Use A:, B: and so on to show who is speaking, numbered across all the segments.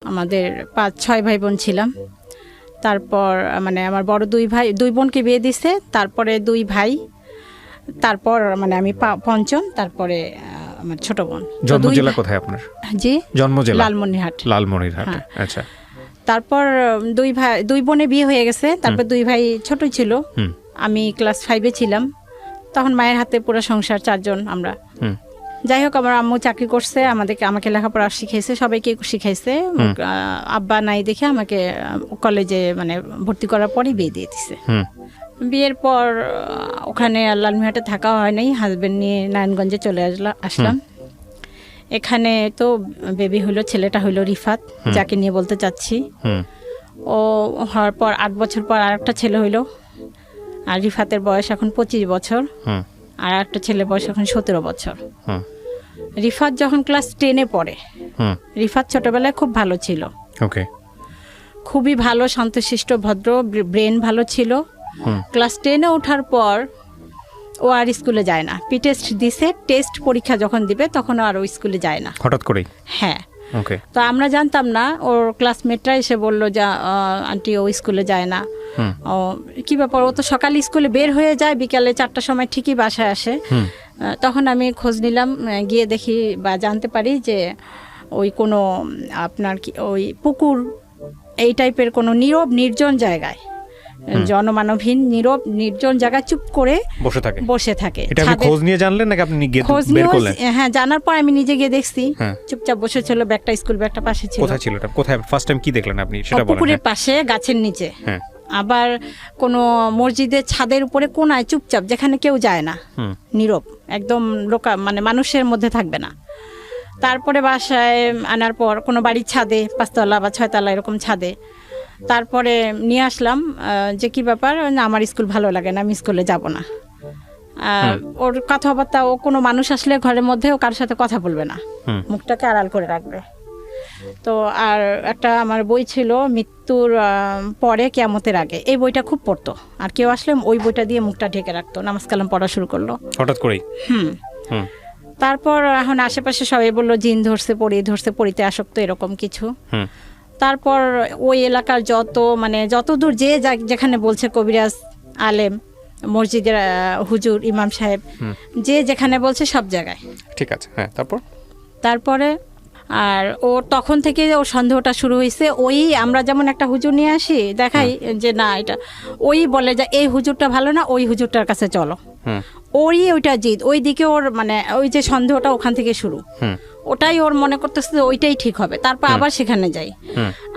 A: আমাদের 5-6 ভাই বোন ছিলাম। তারপর মানে আমার বড় 2 বোনকে বিয়ে দিছে, তারপরে 2 ভাই, তারপর মানে আমি পঞ্চম, তারপরে আমার ছোট বোন।
B: জন্ম জেলা কোথায় আপনার?
A: জি,
B: জন্ম জেলা
A: লালমনিরহাট।
B: আচ্ছা।
A: তারপর 2 বোনে বিয়ে হয়ে গেছে, তারপর 2 ভাই ছোট ছিল, আমি ক্লাস 5-এ ছিলাম, তখন মায়ের হাতে পুরো সংসার, 4 জন আমরা। যাই হোক, আমার আম্মু চাকরি করছে, আমাকে লেখাপড়া শিখাইছে, সবাইকে শিখাইছে। আব্বা নাই দেখে আমাকে কলেজে মানে ভর্তি করার পরই বিয়ে দিয়ে দিছে। বিয়ের পর ওখানে লালমিহাটে থাকা হয় নাই, হাজবেন্ড নিয়ে নারায়ণগঞ্জে চলে আসলাম। এখানে তো বেবি হলো, ছেলেটা হলো রিফাত, যাকে নিয়ে বলতে চাচ্ছি। ও হওয়ার পর 8 বছর পর আরেকটা ছেলে হইলো, আর রিফাতের বয়স এখন 25 বছর, আর একটা ছেলের বয়স এখন 17 বছর। রিফাত যখন ক্লাস 10-এ পড়ে, রিফাত ছোটবেলায় খুব ভালো ছিল, খুবই ভালো, শান্তশিষ্ট, ভদ্র, ব্রেন ভালো ছিল। ক্লাস 10-এ ওঠার পর ও আর স্কুলে যায় না। টেস্ট দিছে, টেস্ট পরীক্ষা যখন দিবে তখন আর ও স্কুলে যায় না, হঠাৎ করে। হ্যাঁ, তো আমরা জানতাম না। ওর ক্লাসমেটরা এসে বলল যে আন্টি ও স্কুলে যায় না। ও কি ব্যাপার, ও তো সকালে স্কুলে বের হয়ে যায়, বিকালে 4টার সময় ঠিকই বাসায় আসে। তখন আমি খোঁজ নিলাম, গিয়ে দেখি বা জানতে পারি যে ওই কোনো আপনার কি ওই পুকুর এই টাইপের কোনো নীরব নির্জন জায়গায়, জনমানবহীন নীরব নির্জন জায়গায় চুপ করে বসে থাকে।
B: এটা আপনি খোঁজ নিয়ে জানলেন নাকি আপনি গিয়ে বের করলেন?
A: হ্যাঁ, জানার পর আমি নিজে গিয়ে দেখছি, চুপচাপ বসে ছিল, ব্যাগটা স্কুল ব্যাগটা পাশে ছিল।
B: কোথায় ছিল এটা? কোথায় ফার্স্ট টাইম কি দেখলেন আপনি সেটা বলেন।
A: পুকুরের পাশে, গাছের নিচে। আবার কোনো মসজিদের ছাদের উপরে কোনায় চুপচাপ, যেখানে কেউ যায় না, নীরব একদম, মানে মানুষের মধ্যে থাকবে না। তারপরে বাসায় আনার পর কোনো বাড়ির ছাদে, 5তলা বা 6তলা এরকম ছাদে, তারপরে নিয়ে আসলাম যে কি ব্যাপার, না আমার স্কুল ভালো লাগে না, আমি স্কুলে যাব না। ওর কথাবার্তা, ও কোনো মানুষ আসলে ঘরের মধ্যে ও কারোর সাথে কথা বলবে না, মুখটাকে আড়াল করে রাখবে। তো আর একটা আমার বই ছিল, মৃত্যুর পরে কিয়ামতের আগে, এই বইটা খুব পড়তো, আর কেউ আসলে ওই বইটা দিয়ে মুখটা ঢেকে রাখতো। নামাজ কালাম পড়া শুরু করলো
B: হঠাৎ করেই।
A: তারপর এখন আশেপাশে সবাই বললো জিন ধরছে, পড়িতে আসক্ত, এরকম কিছু। তারপর ওই এলাকার যত দূর যেখানে বলছে কবিরাজ, আলেম, মসজিদের হুজুর, ইমাম সাহেব, যে যেখানে বলছে সব জায়গায়।
B: ঠিক আছে, হ্যাঁ।
A: তারপরে আর ও তখন থেকে ওর সন্দেহটা শুরু হয়েছে। ওই আমরা যেমন একটা হুজুর নিয়ে আসি, দেখাই যে না এটা, ওই বলে যে এই হুজুরটা ভালো না, ওই হুজুরটার কাছে চলো, ওইটা জিদ, ওই দিকে ওর মানে ওই যে সন্দেহটা ওখান থেকে শুরু। ওটাই ওর মনে করতেছে যে ওইটাই ঠিক হবে, তারপর আবার সেখানে যাই।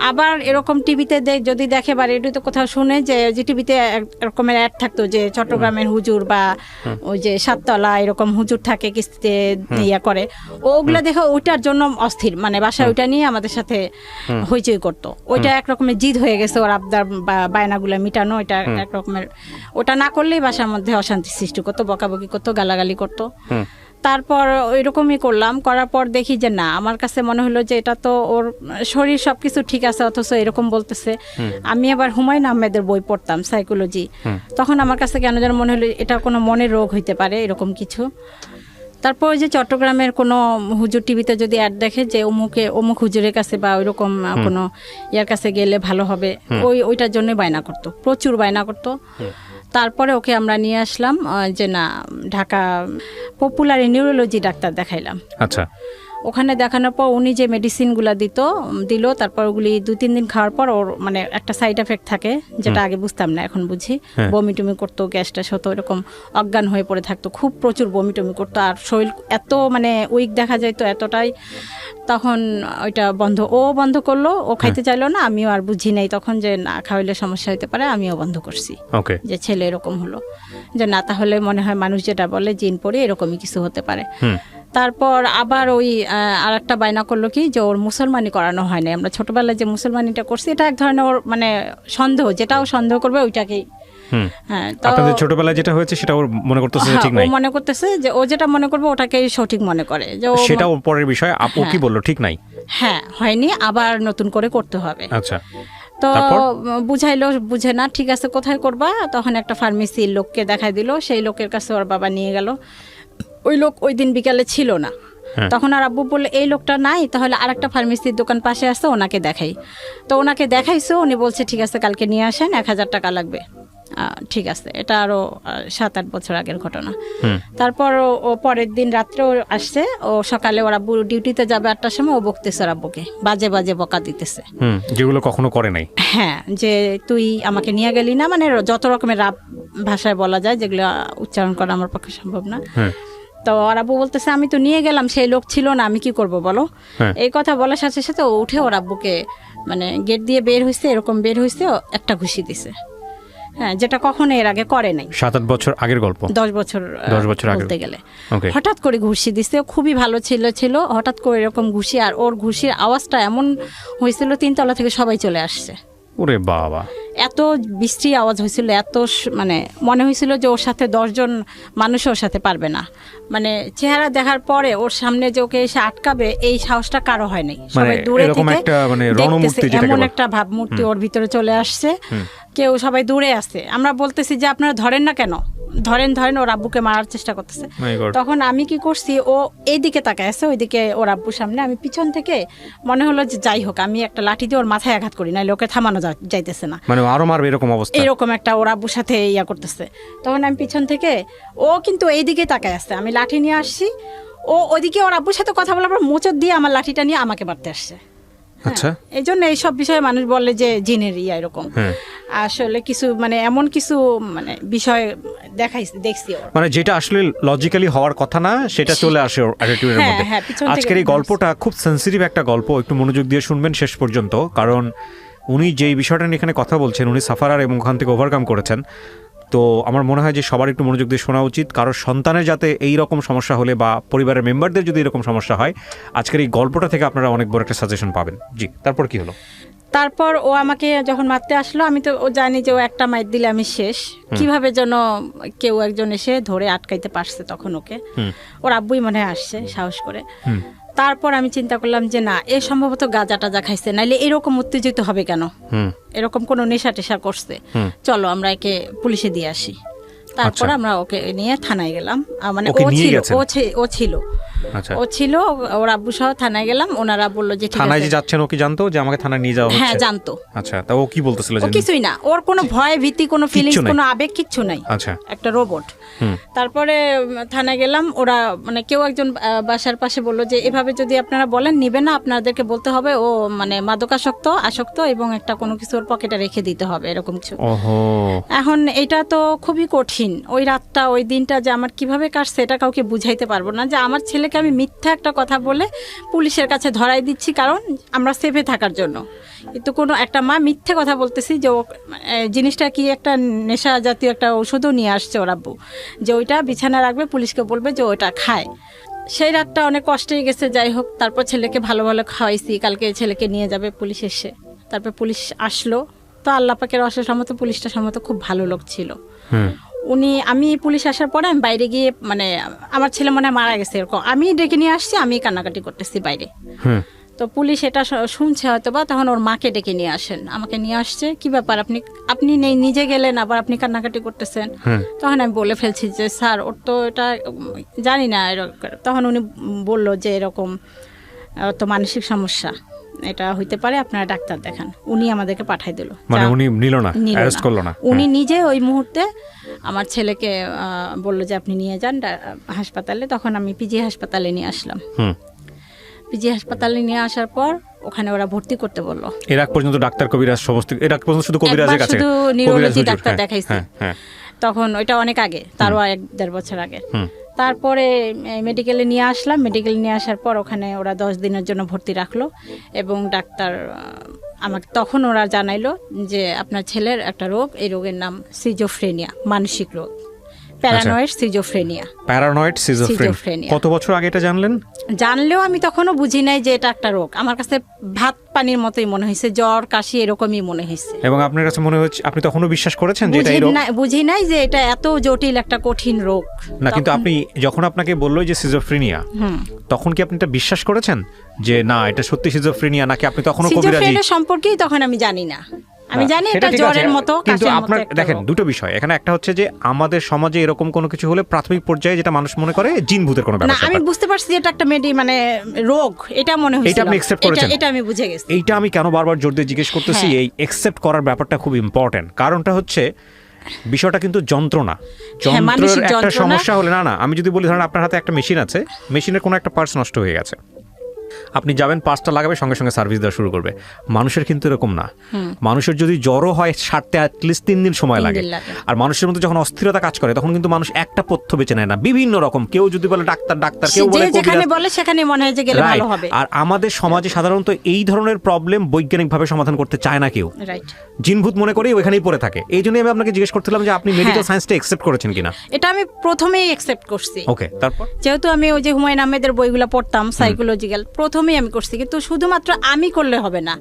A: আবার এরকম টিভিতে যদি দেখে বা রেডিওতে কোথাও শুনে যে টিভিতে এরকমের অ্যাড থাকতো যে চট্টগ্রামের হুজুর বা ওই যে 7তলা এরকম হুজুর থাকে, কিস্তিতে ইয়া করে, ওগুলা দেখে ওইটার জন্য অস্থির, মানে বাসায় ওইটা নিয়ে আমাদের সাথে হইচই করতো। ওইটা একরকমের জিদ হয়ে গেছে ওর, আবদার বা বায়নাগুলা মিটানো, ওইটা একরকমের, ওটা না করলেই বাসার মধ্যে অশান্তি সৃষ্টি করতো, বকাবকি করতো, গালাগালি করতো। তারপর ওইরকমই করার পর দেখি যে না, আমার কাছে মনে হলো যে এটা তো ওর শরীর সবকিছু ঠিক আছে, অথচ এরকম বলতেছে। আমি আবার হুমায়ুন আহমেদের বই পড়তাম, সাইকোলজি, তখন আমার কাছে কেন যেন মনে হলো এটা কোনো মনের রোগ হইতে পারে, এরকম কিছু। তারপর ওই যে চট্টগ্রামের কোনো হুজুর টিভিতে যদি অ্যাড দেখে যে অমুক হুজুরের কাছে বা ওইরকম কোনো ইয়ার কাছে গেলে ভালো হবে, ওইটার জন্যই বায়না করতো, প্রচুর বায়না করতো। তারপরে ওকে আমরা নিয়ে আসলাম যে না, ঢাকা পপুলার নিউরোলজি ডাক্তার দেখাইলাম।
B: আচ্ছা।
A: ওখানে দেখানোর পর উনি যে মেডিসিনগুলো দিল, তারপর ওগুলি 2-3 দিন খাওয়ার পর ওর মানে একটা সাইড এফেক্ট থাকে, যেটা আগে বুঝতাম না, এখন বুঝি। বমি টমি করতো, গ্যাসটা হতো, এরকম অজ্ঞান হয়ে পড়ে থাকতো, খুব প্রচুর বমি টমি করতো, আর শরীর এত মানে উইক দেখা যায় তো এতটাই। তখন ওইটা বন্ধ করলো, ও খাইতে চাইলো না, আমিও আর বুঝি নাই তখন যে না খাওয়াইলে সমস্যা হতে পারে, আমিও বন্ধ করছি। যে ছেলে এরকম হলো, যে না তাহলে মনে হয় মানুষ যেটা বলে জিন পড়ে এরকমই কিছু হতে পারে। তারপর আবার ওই আর একটা বায়না করলো কি যে ওর মুসলমানি করানো হয় না, আমরা ছোটবেলায় যে মুসলমানিটা করছি এটা এক ধরনের ওর মানে সন্দেহ, যেটাও সন্দেহ করবে ওইটাকেই।
B: হ্যাঁ, আপনাদের ছোটবেলায় যেটা হয়েছে সেটা ওর মনে করতেছে ঠিক নাই,
A: ও মনে করতেছে যে ও যেটা মনে করবে ওটাকেই সঠিক মনে করে, যে
B: সেটা ওর পরের বিষয়। আপু কি বললো? ঠিক নাই,
A: হ্যাঁ হয়নি, আবার নতুন করে করতে হবে।
B: আচ্ছা।
A: তো বুঝাইলো, বুঝে না, ঠিক আছে কোথায় করবা, তখন একটা ফার্মেসির লোককে দেখাই দিল, সেই লোকের কাছে ওর বাবা নিয়ে গেল। ওই লোক ওই দিন বিকালে ছিল না, তখন আর আব্বু বললো এই লোকটা নাই, তাহলে আরেকটা ফার্মেসির দোকান পাশে আসছে, ওনাকে দেখাই। তো ওনাকে দেখাইছো, উনি বলছে ঠিক আছে কালকে নিয়ে আসেন, 1,000 টাকা লাগবে। ঠিক আছে, এটা আরো 7-8 বছর আগের ঘটনা। তারপর ও পরের দিন রাত্রে ও আসছে, ও সকালে ওর আব্বু ডিউটিতে যাবে 8টার সময়, ও বকতেছে ওর আব্বুকে, বাজে বাজে বকা দিতেছে,
B: যেগুলো কখনো করে নাই।
A: হ্যাঁ, যে তুই আমাকে নিয়ে গেলি না, মানে যত রকমের রাপ ভাষায় বলা যায়, যেগুলো উচ্চারণ করা আমার পক্ষে সম্ভব না। তো ওর আব্বু বলতেছে আমি তো নিয়ে গেলাম, সেই লোক ছিল না, আমি কি করব বলো। এই কথা বলার সাথে সাথে ও উঠে ওর আব্বুকে মানে গেট দিয়ে বের হয়েছে, এরকম বের হয়েছে, একটা ঘুষি দিছে। হ্যাঁ, যেটা কখনো এর আগে করে নাই।
B: 7-8 বছর আগের গল্প,
A: 10 বছর আগে বলতে গেলে। হঠাৎ করে ঘুষি দিছে, খুবই ভালো ছিল, হঠাৎ করে এরকম ঘুষি, আর ওর ঘুষির আওয়াজটা এমন হয়েছিল 3 তলা থেকে সবাই চলে আসছে।
B: ওরে বাবা,
A: এত বৃষ্টি আওয়াজ হয়েছিল, এত মানে মনে হয়েছিল যে ওর সাথে 10 জন মানুষ ওর সাথে পারবে না। মানে চেহারা দেখার পরে ওর সামনে যে ওকে এসে আটকাবে এই সাহসটা কারো হয় নাই। সবাই দূরে থেকে দেখতেছে, এমন একটা ভাবমূর্তি ওর ভিতরে চলে আসছে। কেউ সবাই দূরে আছে, আমরা বলতেছি যে আপনারা ধরেন না কেন, ধরেন। ওর আব্বুকে মারার চেষ্টা করতেছে। তখন আমি কি করছি, ও এইদিকে তাকায় আছে, ওইদিকে ওর আব্বুর সামনে, আমি পিছন থেকে মনে হলো যে যাই হোক আমি একটা লাঠি দিয়ে ওর মাথায় আঘাত করি, নাহলে ওকে থামানো যাইতেছে না,
B: মানে আরো মারবে এরকম অবস্থা,
A: এরকম একটা ওর আব্বুর সাথে ইয়া করতেছে। তখন আমি পিছন থেকে, ও কিন্তু এইদিকে তাকায় আছে, আমি লাঠি নিয়ে আসছি, ও ওইদিকে ওর আব্বুর সাথে কথা বলার পর মোচড় দিয়ে আমার লাঠিটা নিয়ে আমাকে মারতে আসছে।
B: আচ্ছা,
A: এই জন্য এইসব বিষয়ে মানুষ বলে যে জিনের ইয়া এরকম। আসলে কিছু মানে এমন কিছু মানে বিষয় দেখছি,
B: মানে যেটা আসলে লজিক্যালি হওয়ার কথা না সেটা চলে আসে ওর অ্যাটিটিউডের মধ্যে। আজকের এই গল্পটা খুব সেনসিটিভ একটা গল্প, একটু মনোযোগ দিয়ে শুনবেন শেষ পর্যন্ত, কারণ উনি যেই বিষয়টা নিয়ে এখানে কথা বলছেন, উনি সাফারার এবং ওখান থেকে ওভারকাম করেছেন। তো আমার মনে হয় যে সবার একটু মনোযোগ দিয়ে শোনা উচিত, কারণ সন্তানের যাতে এই রকম সমস্যা হলে বা পরিবারের মেম্বারদের যদি এরকম সমস্যা হয়, আজকের এই গল্পটা থেকে আপনারা অনেক বড় একটা সাজেশন পাবেন। জি, তারপর কি হলো?
A: তারপর ও আমাকে যখন মারতে আসলো, আমি তো ও জানি যে ও একটা মাইর দিলে আমি শেষ, কিভাবে যেন কেউ একজন এসে ধরে আটকাইতে পারছে তখন ওকে, ওর আব্বুই মনে হয় আসছে সাহস করে। তারপর আমি চিন্তা করলাম যে না, এ সম্ভবত গাঁজা টাজা খাইছে, নাইলে এরকম উত্তেজিত হবে কেন, এরকম কোনো নেশা টেশা করছে, চলো আমরা একে পুলিশে দিয়ে আসি। তারপর আমরা ওকে নিয়ে থানায় গেলাম, মানে ও ছিল ও ছিল ওর আব্বু সহ থানায় গেলাম। ওনারা বললো যে
B: থানায় যে যাচ্ছেন, ও কি জানতো যে আমাকে থানায় নিয়ে যাওয়া হচ্ছে?
A: হ্যাঁ, জানতো।
B: আচ্ছা, তা ও কি বলতেছিল?
A: ও কিছুই না, ওর কোনো ভয় ভীতি, কোনো ফিলিংস, কোনো আবেগ কিচ্ছু নাই।
B: আচ্ছা,
A: একটা রোবট। তারপরে থানায় গেলাম, ওরা মানে কেউ একজন বাসার পাশে বললো যে এভাবে যদি আপনারা বলেন নিবে না, আপনাদেরকে বলতে হবে ও মানে আসক্ত এবং একটা কোনো কিছু ওর পকেটে রেখে দিতে হবে, এরকম কিছু। এখন এটা তো খুবই কঠিন। ওই রাতটা, ওই দিনটা যে আমার কিভাবে কাটছে এটা কাউকে বুঝাইতে পারবো না, যে আমার ছেলেকে আমি মিথ্যা একটা কথা বলে পুলিশের কাছে ধরাই দিচ্ছি, কারণ আমরা সেফে থাকার জন্য। কিন্তু কোনো একটা মা মিথ্যে কথা বলতেছি যে জিনিসটা কি একটা নেশা জাতীয় একটা ওষুধও নিয়ে আসছে ওর আব্বু, যে ওইটা বিছানা রাখবে, পুলিশকে বলবে যে ওইটা খায়। সেই রাতটা অনেক কষ্টেই গেছে। যাই হোক, তারপর ছেলেকে ভালো ভালো খাওয়াইছি, কালকে ছেলেকে নিয়ে যাবে পুলিশ এসে। তারপর পুলিশ আসলো, তো আল্লাহ পাকের অশেষ রহমতে পুলিশটা সম্ভবত খুব ভালো লোক ছিল। আমি পুলিশ আসার পরে আমি বাইরে গিয়ে, মানে আমার ছেলে মনে হয় মারা গেছে এরকম, আমি ডেকে নিয়ে আসছি, আমি কান্নাকাটি করতেছি বাইরে। তো পুলিশ এটা শুনছে হয়তো বা, তখন ওর মাকে ডেকে নিয়ে আসেন, আমাকে নিয়ে আসছে। কি ব্যাপার, আপনি নিজে গেলেন, আবার আপনি কান্নাকাটি করতেছেন? তখন আমি বলে ফেলছি যে স্যার, ওর তো এটা জানি না এরকম। তখন উনি বললো যে এরকম তো মানসিক সমস্যা, এটা হইতে পারে, আপনারা ডাক্তার দেখান। উনি আমাদেরকে পাঠাই দিল,
B: মানে উনি নিল না, অ্যারেস্ট করলো না।
A: উনি নিজে ওই মুহূর্তে আমার ছেলেকে বললো যে আপনি নিয়ে যান হাসপাতালে। তখন আমি পিজি হাসপাতালে নিয়ে আসলাম। পিজি হাসপাতালে নিয়ে আসার পর ওখানে ওরা ভর্তি করতে বললো।
B: এর আগ পর্যন্ত ডাক্তার কবিরাজ সমস্ত, এর আগ পর্যন্ত শুধু কবিরাজের কাছে,
A: শুধু নিউরোলজি ডাক্তার দেখাইছি। তখন ওইটা অনেক আগে, তারও 1-1.5 বছর আগে। তারপরে মেডিকেলে নিয়ে আসলাম। মেডিকেলে নিয়ে আসার পর ওখানে ওরা 10 দিনের জন্য ভর্তি রাখলো, এবং ডাক্তার আমাকে তখন ওরা জানাইলো যে আপনার ছেলের একটা রোগ, এই রোগের নাম সিজোফ্রেনিয়া, মানসিক রোগ, প্যারানয়েড সিজোফ্রেনিয়া।
B: Paranoid schizophrenia. কত বছর আগে এটা জানলেন?
A: জানলেও আমি তখনও বুঝি নাই যে এটা একটা রোগ। আমার কাছে ভাত পানির মতোই মনে হয়েছে, জ্বর কাশি এরকমই মনে হয়েছে।
B: এবং আপনার কাছে মনে হচ্ছে, আপনি তখনও বিশ্বাস করেছেন যে এটা এই রোগ?
A: বুঝি নাই যে এটা এত জটিল একটা কঠিন রোগ
B: না, কিন্তু আপনি যখন আপনাকে বললো যে সিজোফ্রেনিয়া, তখন কি আপনি এটা বিশ্বাস করেছেন যে না এটা সত্যি সিজোফ্রেনিয়া, নাকি আপনি তখনও কবিরাজি?
A: সিজোফ্রেনিয়া সম্পর্কেই তখন আমি জানি না, আমি জানি এটা জ্বরের মতো,
B: কিন্তু
A: কাশির মতো
B: আপনার
A: একটা
B: দেখেন
A: রোগ।
B: দুটো বিষয় এখানে, একটা হচ্ছে যে আমাদের সমাজে এরকম কোনো কিছু হলে প্রাথমিক পর্যায়ে যেটা মানুষ মনে করে জিন ভূতের কোনো
A: না
B: ব্যাপার
A: আমি বুঝতে পারছি যে এটা একটা মানে রোগ, এটা মনে হয়েছিল।
B: এটা আপনি accept করেছেন?
A: এটা আমি বুঝে গেছি।
B: এইটা আমি কেন বারবার জোর দিয়ে জিজ্ঞেস করতেছি,
A: হ্যাঁ।
B: এই একসেপ্ট করার ব্যাপারটা খুব ইম্পর্টেন্ট। কারণটা হচ্ছে বিষয়টা কিন্তু যন্ত্রণা, যন্ত্রের
A: মানসিক
B: একটা
A: যন্ত্রণা।
B: সমস্যা হলে না আমি যদি বলি ধরেন আপনার হাতে একটা মেশিন আছে, মেশিনের কোনো একটা পার্টস নষ্ট হয়ে গেছে, আপনি যাবেন পাঁচটা লাগাবে সঙ্গে সঙ্গে সার্ভিস দেওয়া শুরু করবে। মানুষের কিন্তু এরকম না। মানুষের যদি জ্বরও হয় সারতে অ্যাটলিস্ট 3 দিন সময়
A: 3
B: লাগে।
A: দিন লাগে।
B: আর মানুষের মধ্যে যখন অস্থিরতা কাজ করে তখন কিন্তু মানুষ একটা পথ্য বেছে নেয় না, বিভিন্ন রকম, কেউ যদি বলে ডাক্তার ডাক্তার, কেউ বলে
A: যে যেখানে
B: কবিরাজ।
A: বলে সেখানে মনে হয় যে গেলে
B: Right.
A: ভালো হবে।
B: আর আমাদের সমাজে সাধারণত এই ধরনের প্রবলেম বৈজ্ঞানিকভাবে সমাধান করতে চায় না কেউ,
A: রাইট।
B: জিনভূত মনে করেই ওখানেই পড়ে থাকে। এই জন্যই আমি আপনাকে জিজ্ঞেস করছিলাম যে আপনি মেডিকেল সায়েন্সটা একসেপ্ট করেছেন কিনা।
A: এটা আমি প্রথমেই অ্যাকসেপ্ট করছি।
B: ওকে, তারপর
A: যেহেতু আমি ওই যে হুমায়ুন আহমেদের বইগুলো পড়তাম সাইকোলজিক্যাল, প্রথমেই আমি করছি। কিন্তু শুধুমাত্র আমি করলে হবে না,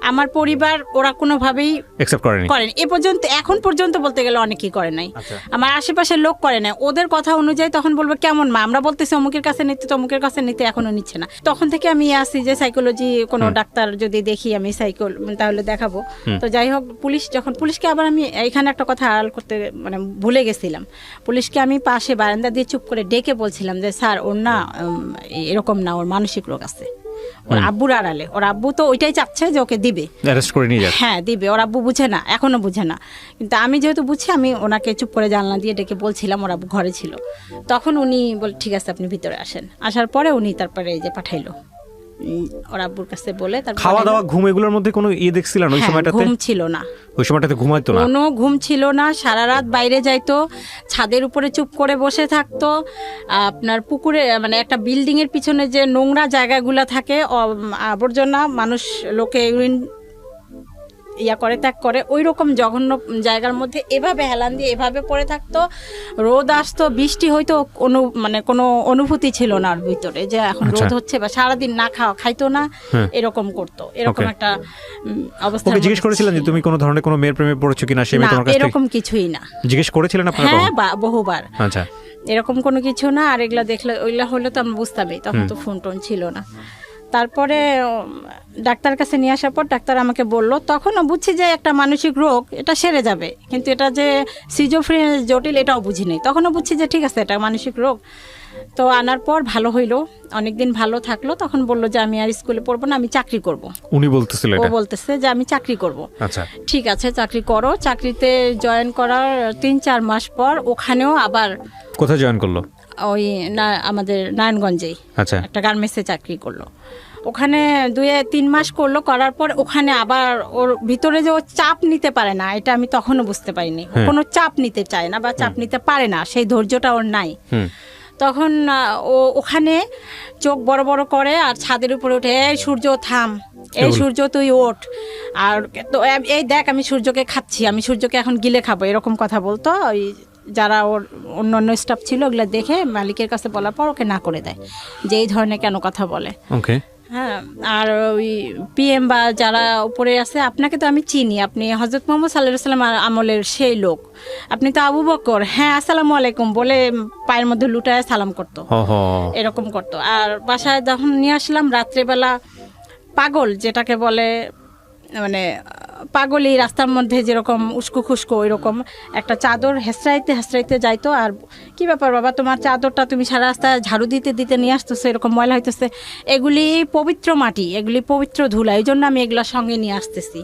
A: আমার পরিবার ওরা কোনোভাবেই
B: একসেপ্ট করেনি।
A: করেন এ পর্যন্ত, এখন পর্যন্ত বলতে গেলে অনেকেই করে নাই।
B: আচ্ছা।
A: আমার আশেপাশের লোক করে নাই। ওদের কথা অনুযায়ী তখন বলবে কেমন মা, আমরা বলতেছি অমুকের কাছে নিতে, তমুকের কাছে নিতে, এখনো নিচ্ছে না। তখন থেকে আমি আসি যে সাইকোলজি কোনো ডাক্তার যদি দেখি আমি তাহলে দেখাবো। তো যাই হোক, পুলিশকে আবার আমি এখানে একটা কথা আড়াল করতে মানে ভুলে গেছিলাম। পুলিশকে আমি পাশে বারান্দা দিয়ে চুপ করে ডেকে বলছিলাম যে স্যার ওর না এরকম না, ওর মানসিক রোগ আছে। ওর আব্বুর আড়ালে, ওর আব্বু তো ওইটাই চাচ্ছে যে ওকে দিবে,
B: অ্যারেস্ট করে নিয়ে যাচ্ছে।
A: হ্যাঁ দিবে। ওর আব্বু বুঝে না, এখনো বুঝে না। কিন্তু আমি যেহেতু বুঝছি, আমি ওনাকে চুপ করে জানলা দিয়ে ডেকে বলছিলাম, ওর আব্বু ঘরে ছিল। তখন উনি বল ঠিক আছে আপনি ভিতরে আসেন। আসার পরে উনি তারপরে এই যে পাঠাইলো ওর আব্বুর কাছে বলে। তারপর
B: খাওয়া দাওয়া ঘুম এগুলোর মধ্যে কোনো দেখছিলেন ওই সময়টাতে?
A: ঘুম ছিল না,
B: ওই সময়টাতে ঘুমাইতো না?
A: কোনো ঘুম ছিল না। সারা রাত বাইরে যাইতো, ছাদের উপরে চুপ করে বসে থাকতো। আপনার পুকুরে মানে একটা বিল্ডিং এর পিছনে যে নোংরা জায়গাগুলো থাকে, আবর্জনা, মানুষ লোকে ইউরিন করে ত্যাগ করে, ওই রকম জঘন্য জায়গার মধ্যে এভাবে হেলান দিয়ে এভাবে পড়ে থাকতো। রোদ আসতো, বৃষ্টি হয়তো মানে কোনো অনুভূতি ছিল না ওর ভিতরে যে এখন রোদ হচ্ছে, বা সারাদিন না খাইতো না, এরকম করতো। এরকম একটা অবস্থা।
B: ওকে জিজ্ঞেস করেছিলেন যে তুমি কোনো ধরনের কোনো মেয়ের প্রেমে পড়েছো কিনা? সে মেয়ে তোমার কাছে
A: এরকম কিছুই না।
B: জিজ্ঞেস করেছিলেন আপনারা?
A: হ্যাঁ, বহুবার।
B: আচ্ছা,
A: এরকম কোনো কিছু না। আর এগুলা দেখলে ওইগুলা হলে তো আমরা বুঝতামই, তখন তো ফোন টোন ছিল না। তারপরে ডাক্তার কাছে নিয়ে আসার পর ডাক্তার আমাকে বলল, তখনও বুঝছি যে একটা মানসিক রোগ, এটা সেরে যাবে, কিন্তু এটা যে সিজোফ্রেনিয়া জটিল এটাও বুঝি নাই। তখনও বুঝছি যে ঠিক আছে এটা মানসিক রোগ। তো আনার পর ভালো হইলো, অনেকদিন ভালো থাকলো। তখন বললো যে আমি আর স্কুলে পড়বো না, আমি চাকরি করব।
B: উনি বলতেছিল
A: ও
B: এটা?
A: বলতেছে যে আমি চাকরি করব।
B: আচ্ছা,
A: ঠিক আছে চাকরি করো। চাকরিতে জয়েন করার 3-4 মাস পর ওখানেও আবার।
B: কোথায় জয়েন করলো?
A: ওই আমাদের নারায়ণগঞ্জেই
B: আচ্ছা,
A: একটা গার্মেন্টসে চাকরি করলো। ওখানে 2-3 মাস করলো, করার পর ওখানে আবার ওর ভিতরে যে ও চাপ নিতে পারে না, এটা আমি তখনও বুঝতে পারিনি। ও কোনো চাপ নিতে চায় না বা চাপ নিতে পারে না, সেই ধৈর্যটা ওর নাই। তখন ও ওখানে চোখ বড় বড় করে আর ছাদের উপরে উঠে, এই সূর্য থাম, এই সূর্য তুই ওঠ, আর তো এই দেখ আমি সূর্যকে খাচ্ছি, আমি সূর্যকে এখন গিলে খাবো, এরকম কথা বলতো। ওই যারা ওর অন্য স্টাফ ছিল ওগুলো দেখে মালিকের কাছে বলার পর ওকে না করে দেয় যে এই ধরনের কেন কথা বলে।
B: ওকে।
A: হ্যাঁ, আর ওই পিএম বা যারা উপরে আছে, আপনাকে তো আমি চিনি, আপনি হযরত মুহাম্মদ সাল্লাল্লাহু আলাইহি ওয়াসাল্লাম আমলের সেই লোক, আপনি তো আবু বকর, হ্যাঁ আসসালামু আলাইকুম বলে পায়ের মধ্যে লুটায় সালাম করতো, এরকম করতো। আর বাসায় যখন নিয়ে আসলাম রাত্রেবেলা, পাগল যেটাকে বলে, মানে পাগলই রাস্তার মধ্যে যেরকম উস্কো খুস্কো, ওই রকম একটা চাদর হেসরাইতে হেসরাইতে যাইতো। আর কি ব্যাপার বাবা, তোমার চাদরটা তুমি সারা রাস্তা ঝাড়ু দিতে দিতে নিয়ে আসতেছো, এরকম ময়লা হইতেছে, এগুলি পবিত্র মাটি, এগুলি পবিত্র ধুলা, এই জন্য আমি এগুলোর সঙ্গে নিয়ে আসতেছি।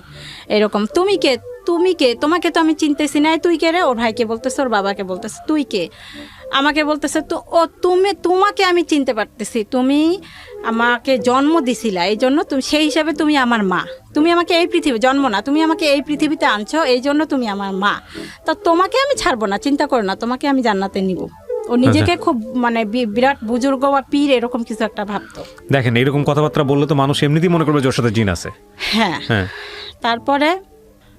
A: এরকম তুমি কে, তোমাকে তো আমি চিনতেছি না, তুই কে রে? ওর ভাইকে বলতেছে, ওর বাবাকে বলতেছে তুই কে, আমাকে বলতেছে তো ও তোমাকে আমি চিনতে পারতেছি, তুমি আমাকে জন্ম দিছিলা, এই জন্য তুমি সেই হিসাবে তুমি আমার মা, তুমি আমাকে এই পৃথিবী জন্ম না, তুমি আমাকে এই পৃথিবীতে আনছো, এই জন্য তুমি আমার মা, তা তোমাকে আমি ছাড়বো না, চিন্তা করো না, তোমাকে আমি জান্নাতে নিব। ও নিজেকে খুব মানে বিরাট বুজুর্গ বা পীর এরকম কিছু একটা ভাবতো।
B: দেখেন এরকম কথাবার্তা বললে তো মানুষ এমনিতেই মনে করবে ওর সাথে জিন আছে।
A: হ্যাঁ,
B: হ্যাঁ।
A: তারপরে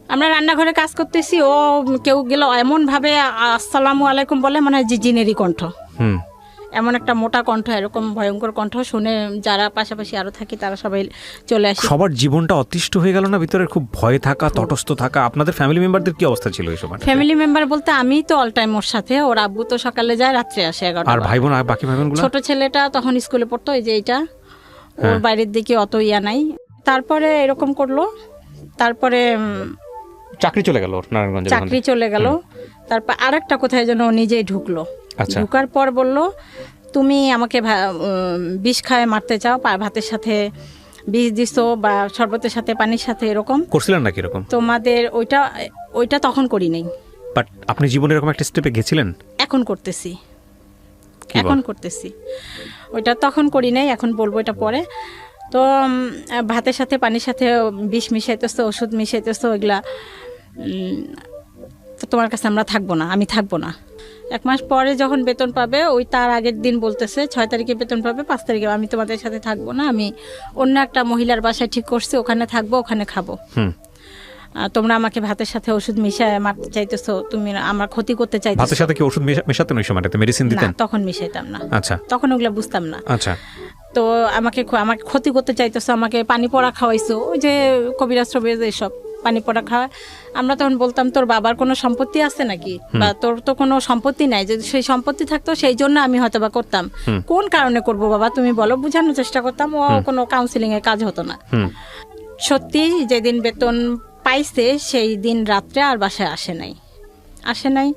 A: আমরা রান্নাঘরে কাজ করতেছি, ও কেউ গেল এমন ভাবে আসসালামু আলাইকুম বলে, মানে জিনেরই কণ্ঠ, এমন একটা মোটা কণ্ঠ, এরকম ভয়ঙ্কর কণ্ঠ শুনে যারা পাশাপাশি আরো থাকি তারা সবাই চলে আসে।
B: সবার জীবনটা অতিষ্ঠ হয়ে গেল না ভিতরে, খুব ভয় থাকা, তটস্থ থাকা। আপনাদের ফ্যামিলি মেম্বারদের কি অবস্থা ছিল এই সময়?
A: ফ্যামিলি মেম্বার বলতে আমি তো অল টাইম ওর সাথে, ওর আব্বু তো সকালে যায় রাত্রে আসে 11টা।
B: আর ভাই বোন, আর বাকি ভাই বোনগুলো?
A: ছোট ছেলেটা তখন স্কুলে পড়তো, এই যে এইটা, ওর বাইরের দিকে অত ইয়া নাই। তারপরে এরকম করলো, তারপরে
B: চাকরি চলে গেল নারায়ণগঞ্জে,
A: চাকরি চলে গেল। তারপর আরেকটা কোথায় যেন নিজেই ঢুকলো।
B: আচ্ছা।
A: ঢুকার পর বলল, তুমি আমাকে বিষ খায় মারতে চাও, ভাতের সাথে বিষ দিছো বা শরবতের সাথে পানির সাথে, এরকম
B: করছিলেন নাকি এরকম?
A: তোমাদের ওইটা তখন করি নাই।
B: বাট আপনি জীবনে এরকম একটা স্টেপে গেছিলেন?
A: এখন করতেছি, ওইটা তখন করি নাই, এখন বলবো এটা পরে। তো ভাতের সাথে পানির সাথে বিষ মিশাইতেছো, ওষুধ মিশাইতেছো, ওইগুলা তোমার কাছে আমরা থাকবো না, আমি থাকবো না। 1 মাস পরে যখন বেতন পাবে, ওই তার আগের দিন বলতেছে 6 তারিখে বেতন পাবে, 5 তারিখে আমি তোমাদের সাথে থাকবো না, আমি অন্য একটা মহিলার বাসায় ঠিক করছি, ওখানে থাকবো, ওখানে খাবো। তোমরা আমাকে ভাতের সাথে ওষুধ মিশায় মারতে চাইতেছো, তুমি আমার ক্ষতি করতে চাইতেছো।
B: ভাতের সাথে কি ওষুধ মেশাতেন ওই সময়টাতে? মেডিসিন দিতেন?
A: না, তখন মিশাইতাম না।
B: আচ্ছা।
A: তখন ওগুলা বুঝতাম না।
B: আচ্ছা।
A: তো আমাকে ক্ষতি করতে চাইতেছো, আমাকে পানি পড়া খাওয়াইছো, ওই যে কবিরাজ টবিরাজ এসব পানি পড়া খাওয়া। আমরা তখন বলতাম, তোর বাবার কোনো সম্পত্তি আছে নাকি, বা তোর তো কোনো সম্পত্তি নাই, যদি সেই সম্পত্তি থাকতো সেই জন্য আমি হয়তো বা করতাম, কোন কারণে করব বাবা তুমি বলো। বোঝানোর চেষ্টা করতাম, ও কোনো কাউন্সিলিং এর কাজ হতো না। সত্যি যেদিন বেতন পাইছে সেই দিন রাত্রে আর বাসায় আসে নাই।